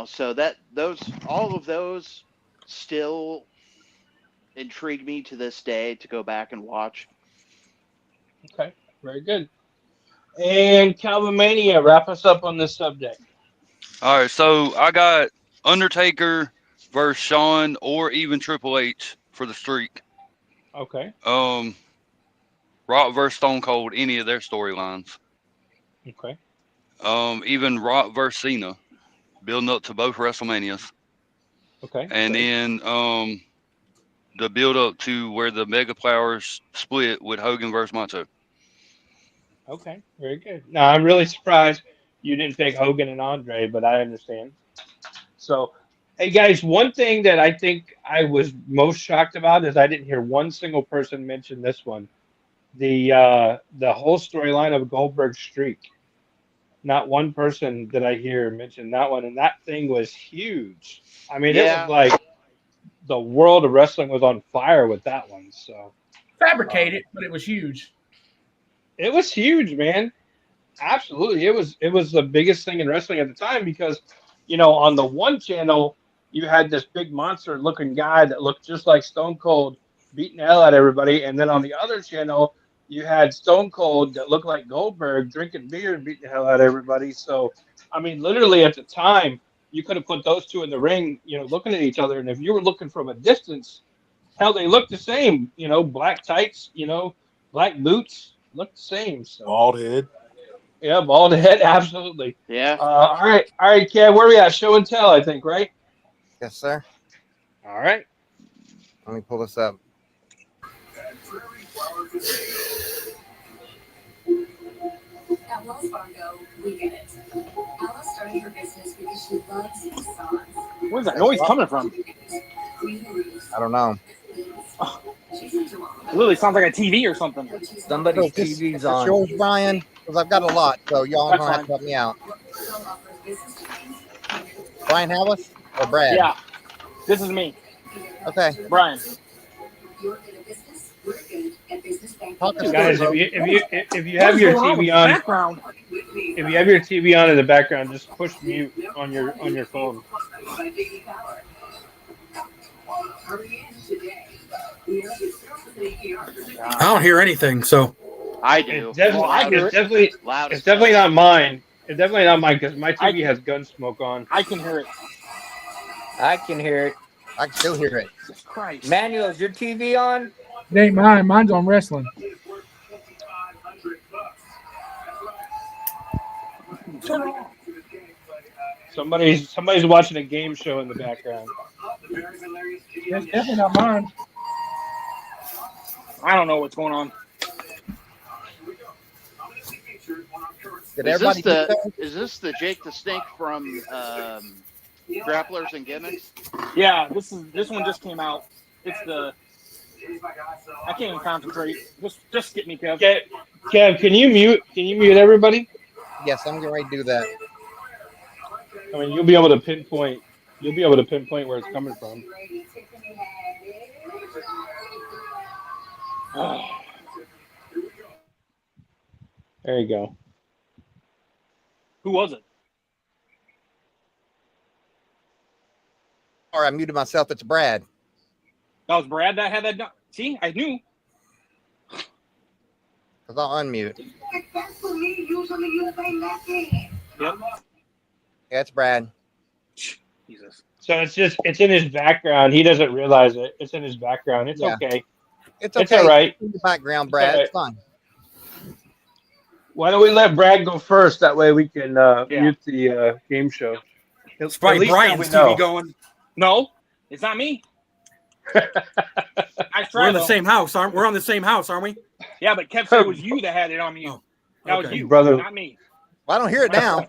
So all of those still intrigue me to this day to go back and watch. Okay, very good. And Calvin Mania, wrap us up on this subject. All right, so I got Undertaker versus Shawn or even Triple H for the streak. Okay. Rock versus Stone Cold, any of their storylines. Okay. Even Rock versus Cena, building up to both WrestleManias. Okay. And then the build up to where the Mega Powers split with Hogan versus Macho. Okay, very good. Now I'm really surprised you didn't pick Hogan and Andre, but I understand. So, hey guys, one thing that I think I was most shocked about is I didn't hear one single person mention this one. The whole storyline of Goldberg's streak. Not one person did I hear mention that one, and that thing was huge. I mean, it was Yeah. like the world of wrestling was on fire with that one. So Fabricated, but it was huge. it was huge, man. Absolutely, it was the biggest thing in wrestling at the time because, on the one channel you had this big monster looking guy that looked just like Stone Cold beating the hell out of everybody, and then on the other channel you had Stone Cold that looked like Goldberg drinking beer and beating the hell out of everybody. So, I mean, literally at the time you could have put those two in the ring, looking at each other, and if you were looking from a distance, hell, they looked the same. Black tights, black boots looked the same. So. Bald head. Yeah, bald head, absolutely. Yeah. All right, Kev, where are we at? Show and tell, I think, right? Yes, sir. All right. Let me pull this up. At Wells Fargo, we get it. Ella started her business because she loves facades. Where's that noise coming from? I don't know. It literally sounds like a TV or something. Somebody's This TV's on. yours, Brian? Because I've got a lot, so y'all That's gonna have fine. to help me out. Brian Hallis or Brad? Yeah. This is me, Okay. Brian. Talk us Guys, through it. if you have your TV on, Background. if you have your TV on in the background, just push mute on your phone. I don't hear anything, so I do. It's definitely, Well, I hear it's it. definitely, Loud as it's definitely hell. not mine. It's definitely not mine because my TV has Gunsmoke on. I can hear it. I can hear it. I can still hear it. Jesus Christ. Manuel, is your TV on? It ain't mine. Mine's on wrestling. Somebody's watching a game show in the background. That's definitely not mine. I don't know what's going on. Did Is everybody this, get that? is this the Jake the Snake from Grapplers and Gimmicks? Yeah, this one just came out. It's the. I can't even concentrate. Just skip me, Kev. Kev, can you mute everybody? Yes, I'm getting ready to do that. I mean, you'll be able to pinpoint where it's coming from. There you go. Who was it? Or I muted myself. It's Brad. That was Brad that had that. See, I knew. Because I'll unmute. Yep. Yeah, it's Brad. Jesus. So it's in his background. He doesn't realize it. It's in his background. It's Yeah. okay. It's okay. It's all right. In the background, It's Brad. all right. It's fine. Why don't we let Brad go first? That way we can Yeah. mute the game show. It's probably At least now Brian's we TV know. going. No, it's not me. I We're tried. in the same house, aren't we? We're on the same house, aren't we? Yeah, but Kev said it was you that had it on mute. Oh, That was okay. you, Brother. not me. Well, I don't hear it now.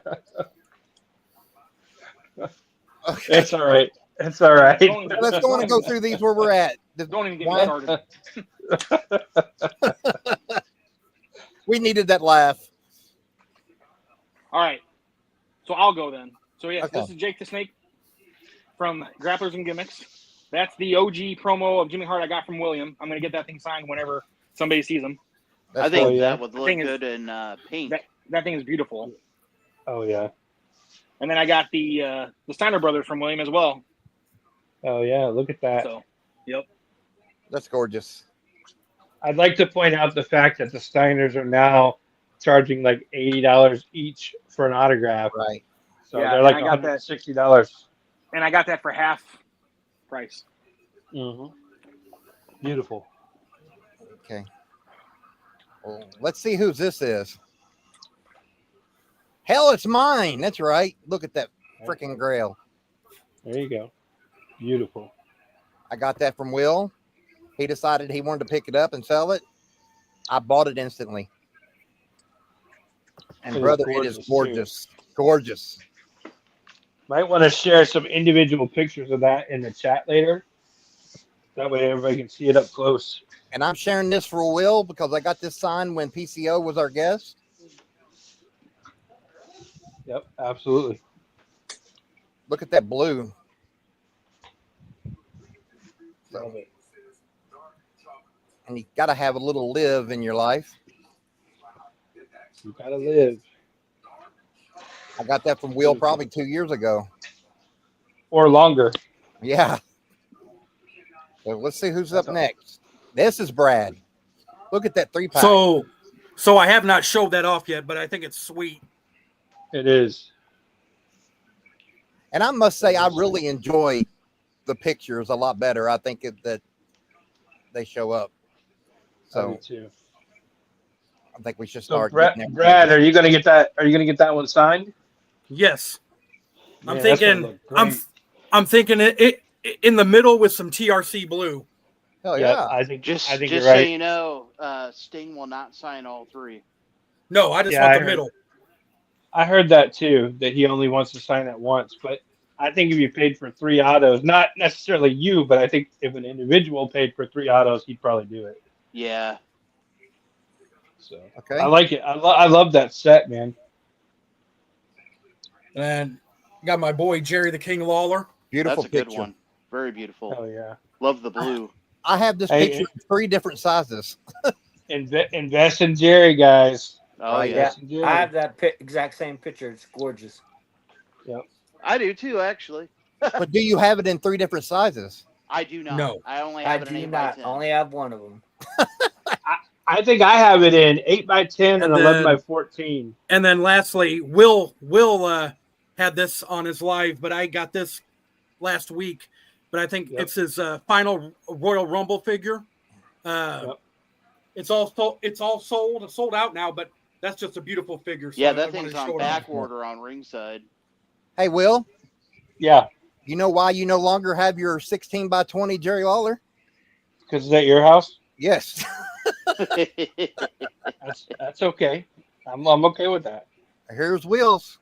Okay. It's all right. It's all right. Let's go on and go through these where we're at. Don't even get me One- started. We needed that laugh. All right. So I'll go then. So, yes, Okay. This is Jake the Snake from Grapplers and Gimmicks. That's the OG promo of Jimmy Hart I got from William. I'm going to get that thing signed whenever somebody sees him. That's I think cool. that would look thing is- good in pink. That thing is beautiful. Oh yeah. And then I got the Steiner brothers from William as well. Oh yeah. Look at that. So, yep. That's gorgeous. I'd like to point out the fact that the Steiners are now charging like $80 each for an autograph. Right. So Yeah, they're like and I got that. $160. And I got that for half price. Mm-hmm. Beautiful. Okay. Well, let's see whose this is. Hell, it's mine. That's right. Look at that freaking grail. There you go. Beautiful. I got that from Will. He decided he wanted to pick it up and sell it. I bought it instantly. And It is brother, it is gorgeous, gorgeous. Gorgeous. Might want to share some individual pictures of that in the chat later. That way everybody can see it up close. And I'm sharing this for Will because I got this signed when PCO was our guest. Yep, absolutely. Look at that blue. So, and you got to have a little live in your life. You gotta live. I got that from Will probably 2 years ago. Or longer. Yeah. So let's see who's up next. This is Brad. Look at that 3-pack. So I have not showed that off yet, but I think it's sweet. It is. And I must say, I really enjoy the pictures a lot better. I think that they show up. I So do too. I think we should So start. Brad, are you gonna get that? Are you gonna get that one signed? Yes. Man, that's gonna look great. I'm thinking it in the middle with some TRC blue. Hell yeah. I think Just you're so right. you know, Sting will not sign all three. No, I just Yeah, want I the heard- middle. I heard that too, that he only wants to sign at once. But I think if you paid for 3 autos, not necessarily you, but I think if an individual paid for 3 autos, he'd probably do it. Yeah. So Okay. I like it. I love that set, man. And got my boy Jerry the King Lawler. Beautiful That's a good picture. one. Very beautiful. Oh yeah. Love the blue. I have this Hey, picture in 3 different sizes. Invest in Jerry, guys. Oh, Right, yeah. Invest in Jerry. I have that exact same picture. It's gorgeous. I do too, actually. But do you have it in 3 different sizes? I do not. No. I only I have it in do 8 not. by 10. Only have one of them. I think I have it in 8x10 and And 11x14. And then lastly, Will had this on his live, but I got this last week. But I think Yep. it's his final Royal Rumble figure. Yep. It's all sold out now, but that's just a beautiful figure. So Yeah, I that wanted thing's to on show it back off. order on ringside. Hey, Will, Yeah, you know why you no longer have your 16 by 20 Jerry Lawler? because it's at your house. Yes. That's okay. I'm okay with that. Here's Will's.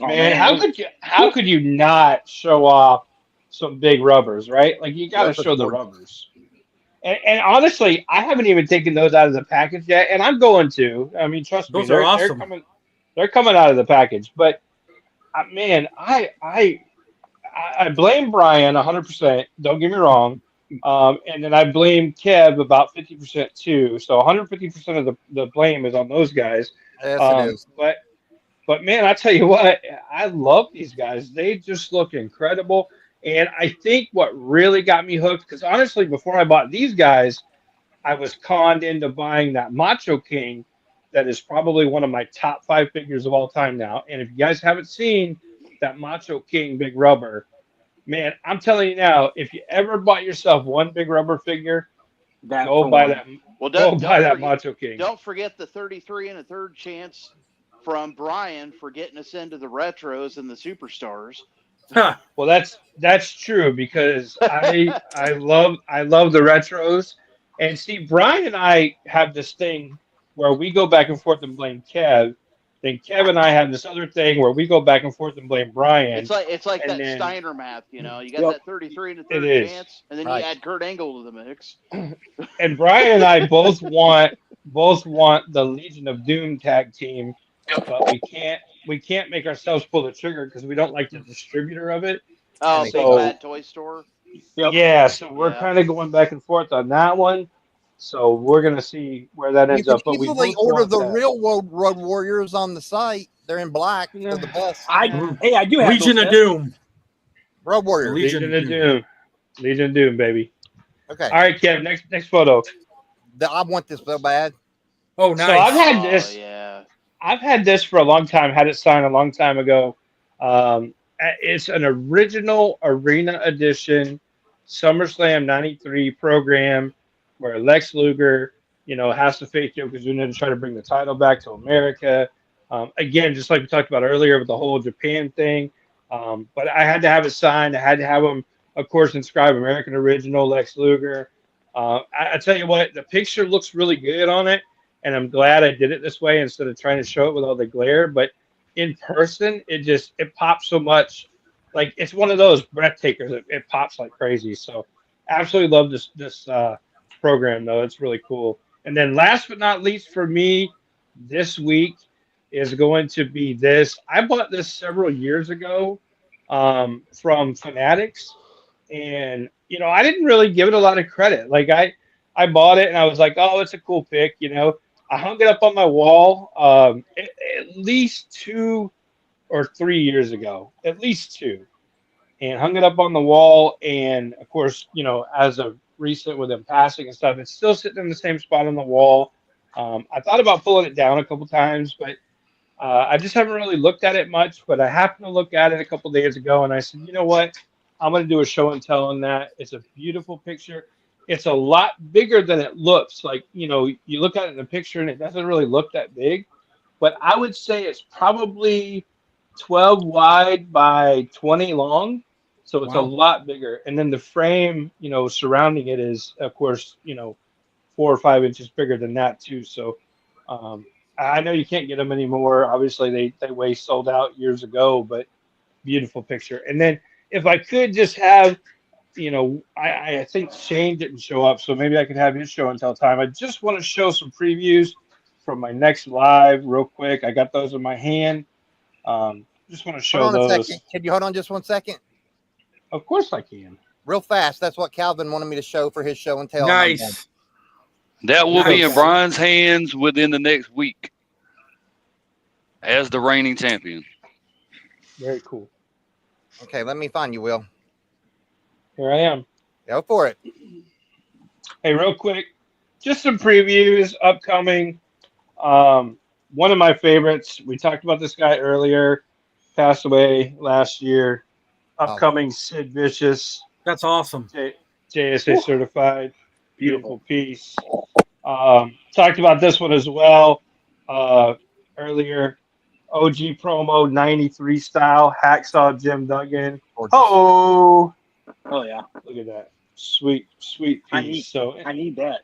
Oh, Man, how could you not show off some big rubbers, right? Like you got to Those are show the gorgeous. rubbers. And honestly, I haven't even taken those out of the package yet, and I'm going to. I mean, trust me, Those are awesome. They're coming out of the package. But man, I blame Brian 100%. Don't get me wrong, And then I blame Kev about 50% too. So 150% of the blame is on those guys. Yes, it Um, is. but but man, I tell you what, I love these guys. They just look incredible. And I think what really got me hooked, because honestly, before I bought these guys, I was conned into buying that Macho King. That is probably one of my top 5 figures of all time now. And if you guys haven't seen that Macho King Big Rubber, man, I'm telling you now, if you ever bought yourself one Big Rubber figure, That's go the buy one. that. Well, Go buy that Macho King. don't forget the 33 and a third chance from Brian for getting us into the retros and the superstars. Huh. Well, that's true because I love the retros, and see, Brian and I have this thing where we go back and forth and blame Kev. Then Kev and I have this other thing where we go back and forth and blame Brian, It's like and that then Steiner math, you know. You got Yep. that 33 and a it third is. chance, and then you Right. add Kurt Angle to the mix. And Brian and I both want the Legion of Doom tag team, but we can't make ourselves pull the trigger because we don't like the distributor of it. Oh, And Big So Bad Toy Store. Yep. yeah, so we're Yeah. kind of going back and forth on that one. So we're gonna see where that you ends can up. But we easily both order want the that. real Road Warriors on the site. They're in black to the best. I do have Legion those of sets. Doom. Road Warriors. Legion of Doom. Legion of Doom, baby. Okay. All right, Kev. Next photo. I want this so bad. Oh, So I've nice. had Oh this. yeah. I've had this for a long time. Had it signed a long time ago. It's an original Arena Edition SummerSlam '93 program where Lex Luger, has to face Yokozuna to try to bring the title back to America. Again, just like we talked about earlier with the whole Japan thing. But I had to have it signed. I had to have him, of course, inscribe American Original Lex Luger. I tell you what, the picture looks really good on it, and I'm glad I did it this way instead of trying to show it with all the glare. But in person, it pops so much. Like it's one of those breathtakers. It pops like crazy. So absolutely love this program though. It's really cool. And then last but not least for me, this week is going to be this. I bought this several years ago from Fanatics, and I didn't really give it a lot of credit. Like I bought it and I was like, oh, it's a cool pick. I hung it up on my wall at least 2 or 3 years ago, at least two, and hung it up on the wall. And of course, as of recent with him passing and stuff, it's still sitting in the same spot on the wall. I thought about pulling it down a couple times, but I just haven't really looked at it much. But I happened to look at it a couple days ago, and I said, you know what? I'm going to do a show and tell on that. It's a beautiful picture. It's a lot bigger than it looks. Like, you look at it in the picture, and it doesn't really look that big. But I would say it's probably 12 wide by 20 long. So it's a Wow. lot bigger. And then the frame, surrounding it is, of course, 4 or 5 inches bigger than that, too. So I know you can't get them anymore. Obviously, they way sold out years ago, but beautiful picture. And then if I could just have, I think Shane didn't show up, so maybe I could have his show and tell time. I just want to show some previews from my next live real quick. I got those in my hand. Just want to show Hold on a those. second. Can you hold on just 1 second? Of course I can. Real fast. That's what Calvin wanted me to show for his show and tell. and I'm done. Nice. That will be in Nice. Brian's hands within the next week as the reigning champion. Very cool. Okay, let me find you, Will. Here I am. Go for it. Hey, real quick, just some previews upcoming. One of my favorites. We talked about this guy earlier. Passed away last year. Upcoming Sid Vicious, That's awesome. JSA certified. Beautiful piece. Talked about this one as well earlier. OG promo 93 style. Hacksaw Jim Duggan. Gorgeous. Oh, Oh yeah, look at that. Sweet piece. I need that.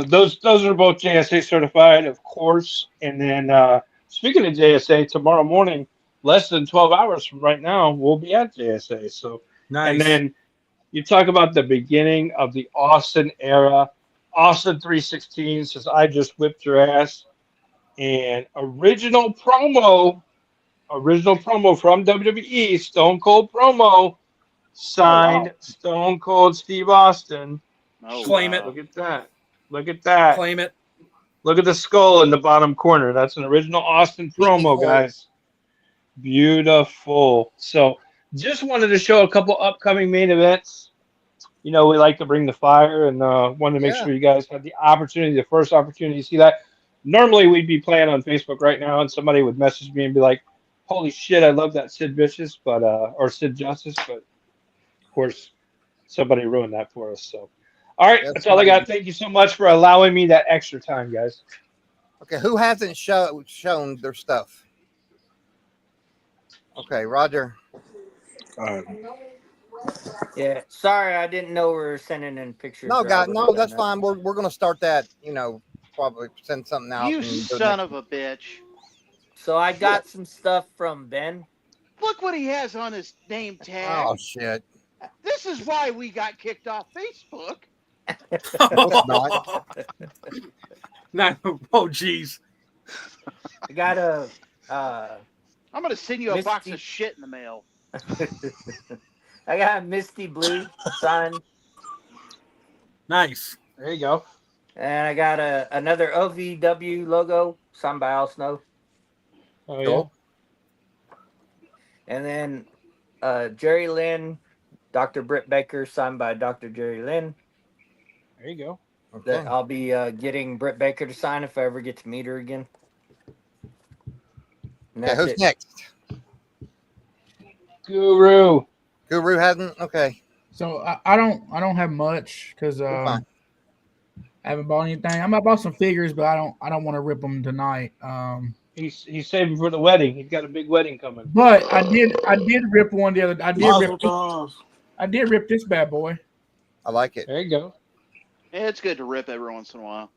those are both JSA certified, of course. And then speaking of JSA, tomorrow morning, less than 12 hours from right now, we'll be at JSA. So, Nice. and then you talk about the beginning of the Austin era. Austin 316 says, "I just whipped your ass," and original promo from WWE, Stone Cold promo. signed Stone Cold Steve Austin. Oh, Claim wow. it. Look at that. Look at that. Claim it. Look at the skull in the bottom corner. That's an original Austin promo, Beautiful. guys. Beautiful. So, just wanted to show a couple upcoming main events. You know, we like to bring the fire and wanted to make Yeah. sure you guys had the opportunity, the first opportunity to see that. Normally, we'd be playing on Facebook right now, and somebody would message me and be like, "Holy shit, I love that Sid Vicious," but or Sid Justice, but of course, somebody ruined that for us. So, all right, Yeah, that's all I somebody- got. Thank you so much for allowing me that extra time, guys. Okay, who hasn't shown their stuff? Okay, Roger. Yeah, sorry, I didn't know we were sending in pictures. No, or I God, would've no, done that's that. fine. We're gonna start that. Probably send something out. You and do it son next- of a bitch. So I got some stuff from Ben. Look what he has on his name tag. Oh shit! This is why we got kicked off Facebook. No, it's not. Oh, geez. I got a. I'm going to send you a box Misty- of shit in the mail. I got a Misty Blue signed, Nice. There you go. and I got another OVW logo signed by Al Snow, Oh, Cool. and then Jerry Lynn, Dr. Britt Baker signed by Dr. Jerry Lynn. yeah. There you go. Okay. That I'll be getting Britt Baker to sign if I ever get to meet her again. And Okay, that's who's it. next? Guru. Guru hasn't. Okay, So I don't have much because we're fine. I haven't bought anything. I might buy some figures, but I don't want to rip them tonight. He's saving for the wedding. He's got a big wedding coming. But I did rip one the other. Mazel tov. I did rip this bad boy. I like it. There you go. Yeah, it's good to rip every once in a while.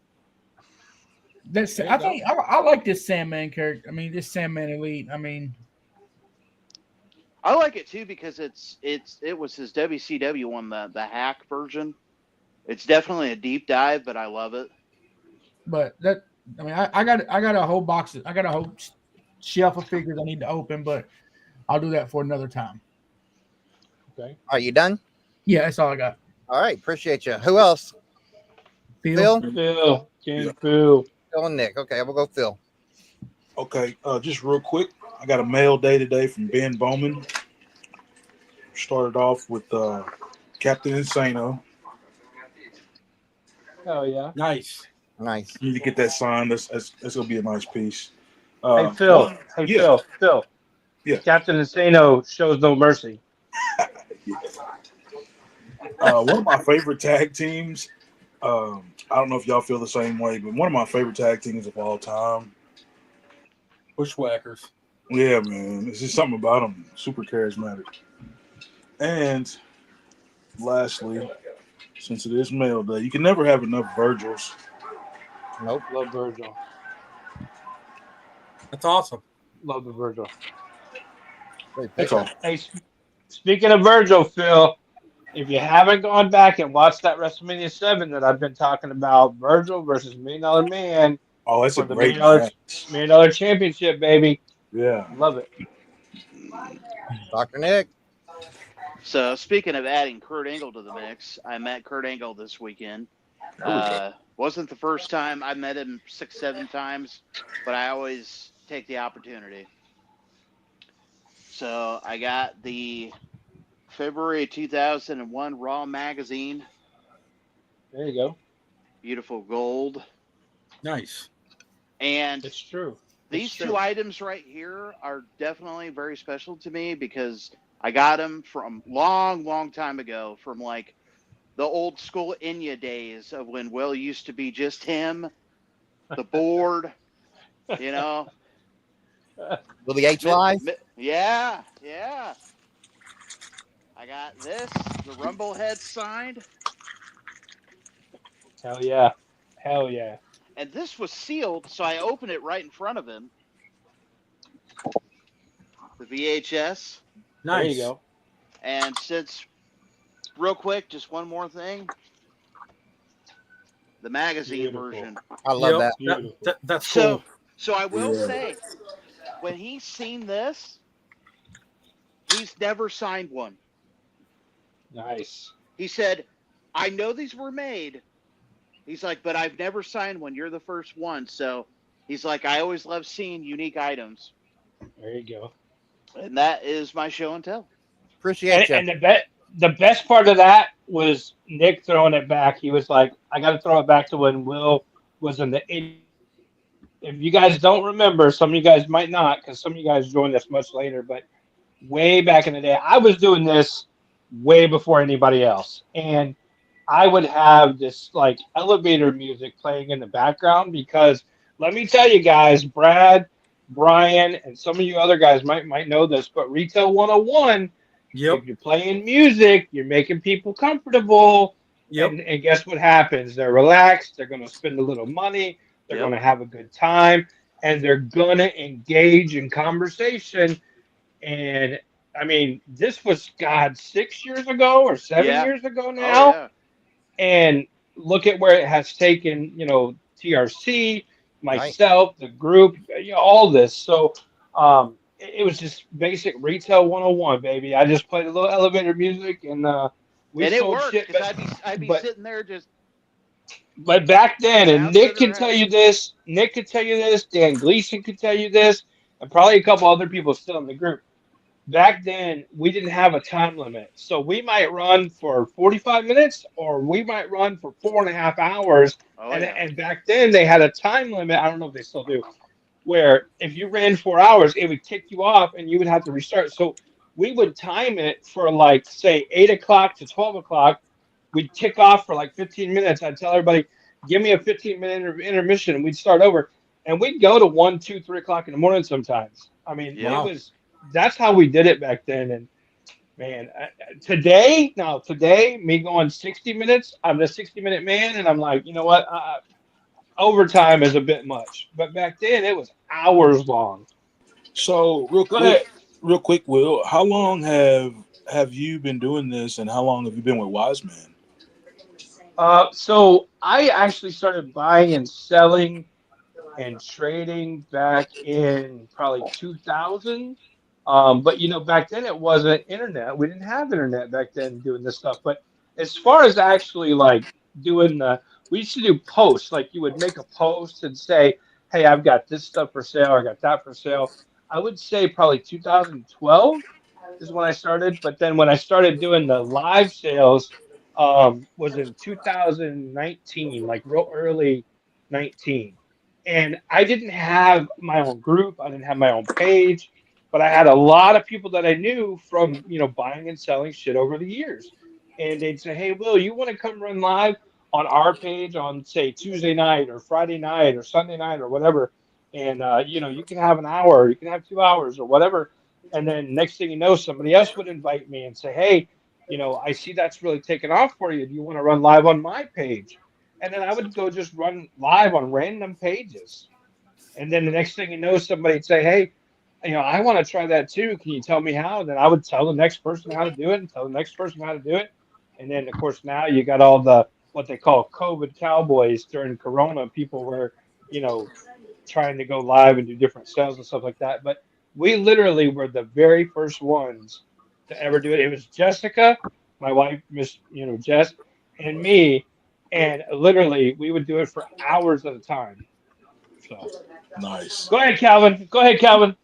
That's There you I go. think I like this Sandman character. I mean, this Sandman Elite. I mean, I like it too because it was his WCW one, the hack version. It's definitely a deep dive, but I love it. but that I mean, I got a whole box. I got a whole shelf of figures I need to open, but I'll do that for another time. Okay. Are you done? Yeah, that's all I got. All right, appreciate you. Who else? Phil? Phil. King Phil. Phil and Nick. Okay, we'll go Phil. Okay, just real quick, I got a mail day today from Ben Bowman. Started off with Captain Insano. Oh yeah. Nice. Nice. Need to get that signed. That's gonna be a nice piece. Hey Phil. Hey yeah. Phil. Yeah. Captain Insano shows no mercy. One of my favorite tag teams. I don't know if y'all feel the same way, but one of my favorite tag teams of all time. Bushwhackers. Yeah, man. It's just something about them. Super charismatic. And lastly, since it is mail day, you can never have enough Virgils. Nope. Love Virgil. That's awesome. Love the Virgil. Great That's pick. all. Hey, speaking of Virgil, Phil, if you haven't gone back and watched that WrestleMania 7 that I've been talking about, Virgil versus $1 Million Man Oh, that's for a the great $1 match. Million Dollar Championship, baby. Yeah. Love it. Dr. Nick. So speaking of adding Kurt Angle to the mix, I met Kurt Angle this weekend. Wasn't the first time. I met him 6-7 times, but I always take the opportunity. So I got the February 2001 Raw magazine, There you go. beautiful gold. Nice. And It's true. these true. two items right here are definitely very special to me because I got them from long time ago, from like the old school Enya days of when Will used to be just him, the board, you know. Will the H live? Yeah. I got this, the Rumble head signed, Hell yeah. Hell yeah. and this was sealed, so I opened it right in front of him. The VHS. Nice. There you go. And since, real quick, just one more thing. The magazine Beautiful. version. I love Yep. that. Beautiful. That's So, cool. so I will Yeah. say, when he's seen this, he's never signed one. Nice. He said, I know these were made. He's like, but I've never signed one. You're the first one. So he's like, I always love seeing unique items. There you go. And that is my show and tell. Appreciate you. And the best part of that was Nick throwing it back. He was like, I got to throw it back to when Will was in the. If you guys don't remember, some of you guys might not, because some of you guys joined us much later. But way back in the day, I was doing this way before anybody else, and I would have this like elevator music playing in the background because let me tell you guys, Brad, Brian, and some of you other guys might know this, but Retail 101, Yep. if you're playing music, you're making people comfortable, Yep. and guess what happens? They're relaxed, they're going to spend a little money, they're Yep. going to have a good time, and they're going to engage in conversation. And I mean, this was God 6 years ago or seven Yeah. years ago Oh, now, yeah. and look at where it has taken, TRC, Right. myself, the group, all this. So it was just basic retail 101, baby. I just played a little elevator music, and we And it sold worked shit. because I'd be But sitting there just but back then, and bouncing Nick can tell around. you this, Nick could tell you this, Dan Gleason could tell you this, and probably a couple other people still in the group. Back then, we didn't have a time limit. So we might run for 45 minutes or we might run for 4.5 hours. Oh, And, yeah. and back then, they had a time limit. I don't know if they still do, where if you ran 4 hours, it would kick you off and you would have to restart. So we would time it for like, say, 8 o'clock to 12 o'clock. We'd kick off for like 15 minutes. I'd tell everybody, give me a 15-minute intermission, and we'd start over. And we'd go to 1, 2, 3 o'clock in the morning sometimes. I mean, Yep. it Wow. was that's how we did it back then. And man, today, me going 60 minutes, I'm the 60-minute man, and I'm like, you know what? Overtime is a bit much. But back then, it was hours long. So Go ahead. real quick, Will, how long have you been doing this, and how long have you been with Wiseman? So I actually started buying and selling and trading back in probably 2000. But back then it wasn't internet. We didn't have internet back then doing this stuff. But as far as actually like doing we used to do posts. Like you would make a post and say, "Hey, I've got this stuff for sale. I got that for sale." I would say probably 2012 is when I started. But then when I started doing the live sales, was in 2019, like real early 19. And I didn't have my own group. I didn't have my own page, but I had a lot of people that I knew from, buying and selling shit over the years. And they'd say, "Hey, Will, you want to come run live on our page on, say, Tuesday night or Friday night or Sunday night or whatever? And, you can have an hour, or you can have 2 hours or whatever." And then next thing you know, somebody else would invite me and say, "Hey, I see that's really taken off for you. Do you want to run live on my page?" And then I would go just run live on random pages. And then the next thing you know, somebody would say, "Hey, I want to try that too. Can you tell me how?" And then I would tell the next person how to do it and tell the next person how to do it. And then, of course, now you got all the what they call COVID cowboys during Corona. People were, you know, trying to go live and do different sales and stuff like that. But we literally were the very first ones to ever do it. It was Jessica, my wife, Miss, Jess, and me. And literally, we would do it for hours at a time. So Nice. go ahead, Calvin. Go ahead, Calvin.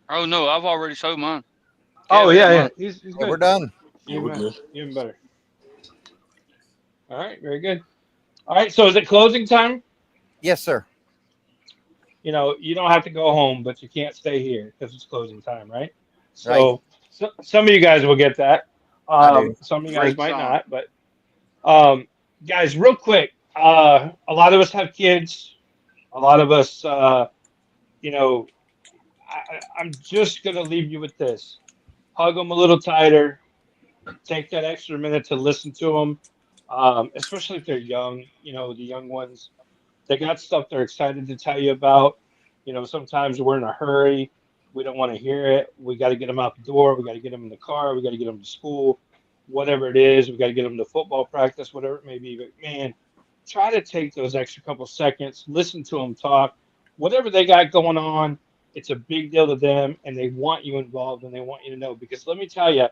Oh no, I've already sold mine. Oh Kev had yeah, yeah. mine. He's Yeah, we're good. done. Yeah, Even we're better. good. Even better. All right, very good. All right, so is it closing time? Yes, sir. You don't have to go home, but you can't stay here because it's closing time, right? Right. So some of you guys will get that. I do. Some of you guys Great might song. not, but guys, real quick, a lot of us have kids. A lot of us, you know, I'm just gonna leave you with this: hug them a little tighter. Take that extra minute to listen to them, especially if they're young. The young ones. They got stuff they're excited to tell you about. Sometimes we're in a hurry. We don't want to hear it. We got to get them out the door. We got to get them in the car. We got to get them to school, whatever it is. We got to get them to football practice, whatever it may be. But man, try to take those extra couple seconds, listen to them talk, whatever they got going on. It's a big deal to them, and they want you involved, and they want you to know. Because let me tell you,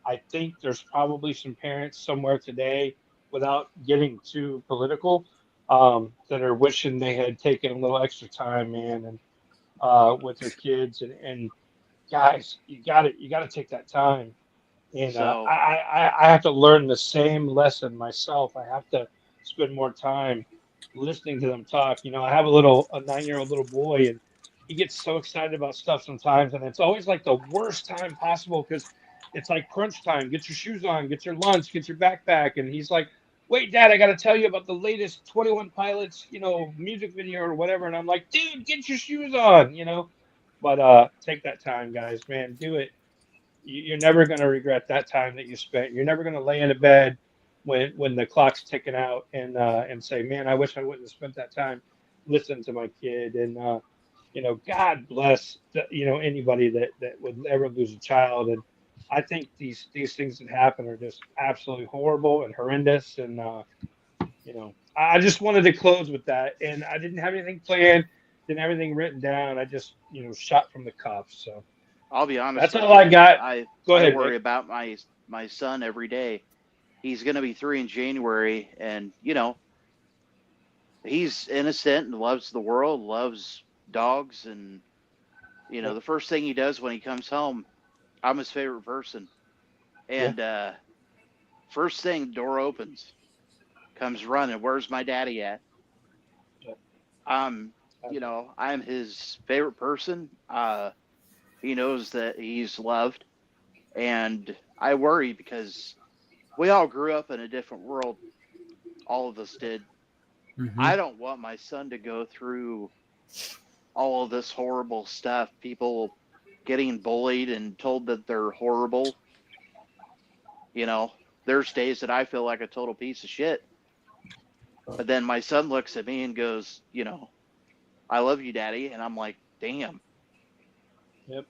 I think there's probably some parents somewhere today, without getting too political, that are wishing they had taken a little extra time, man, and with their kids. And guys, you got to take that time. And So I have to learn the same lesson myself. I have to spend more time listening to them talk. I have a 9-year-old little boy, and he gets so excited about stuff sometimes, and it's always like the worst time possible because it's like crunch time. Get your shoes on, get your lunch, get your backpack, and he's like, "Wait, Dad, I got to tell you about the latest 21 Pilots, music video or whatever." And I'm like, "Dude, get your shoes on." But take that time, guys, man, do it. You're never going to regret that time that you spent. You're never going to lay in a bed when the clock's ticking out and say, "Man, I wish I wouldn't have spent that time listening to my kid." And God bless anybody that would ever lose a child. And I think these things that happen are just absolutely horrible and horrendous. And I just wanted to close with that. And I didn't have anything planned, didn't have anything written down. I just shot from the cuff. So I'll be honest that's with all I you. got. I Go I ahead, worry Nick. about my son every day. He's going to be 3 in January, and he's innocent and loves the world, loves dogs, and Yep. the first thing he does when he comes home, I'm his favorite person. Yeah. And first thing, door opens, comes running. Where's my daddy at? Yep. Um, I'm his favorite person. He knows that he's loved, and I worry because we all grew up in a different world. All of us did. Mhm. I don't want my son to go through all of this horrible stuff. People getting bullied and told that they're horrible. There's days that I feel like a total piece of shit. But then my son looks at me and goes, "I love you, Daddy," and I'm like, "Damn." Yep.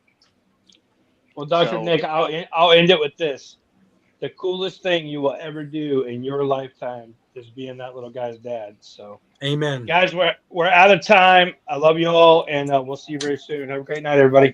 Well, Dr. So Nick, I'll end it with this. The coolest thing you will ever do in your lifetime is being that little guy's dad. So, Amen. guys, we're out of time. I love you all, and we'll see you very soon. Have a great night, everybody.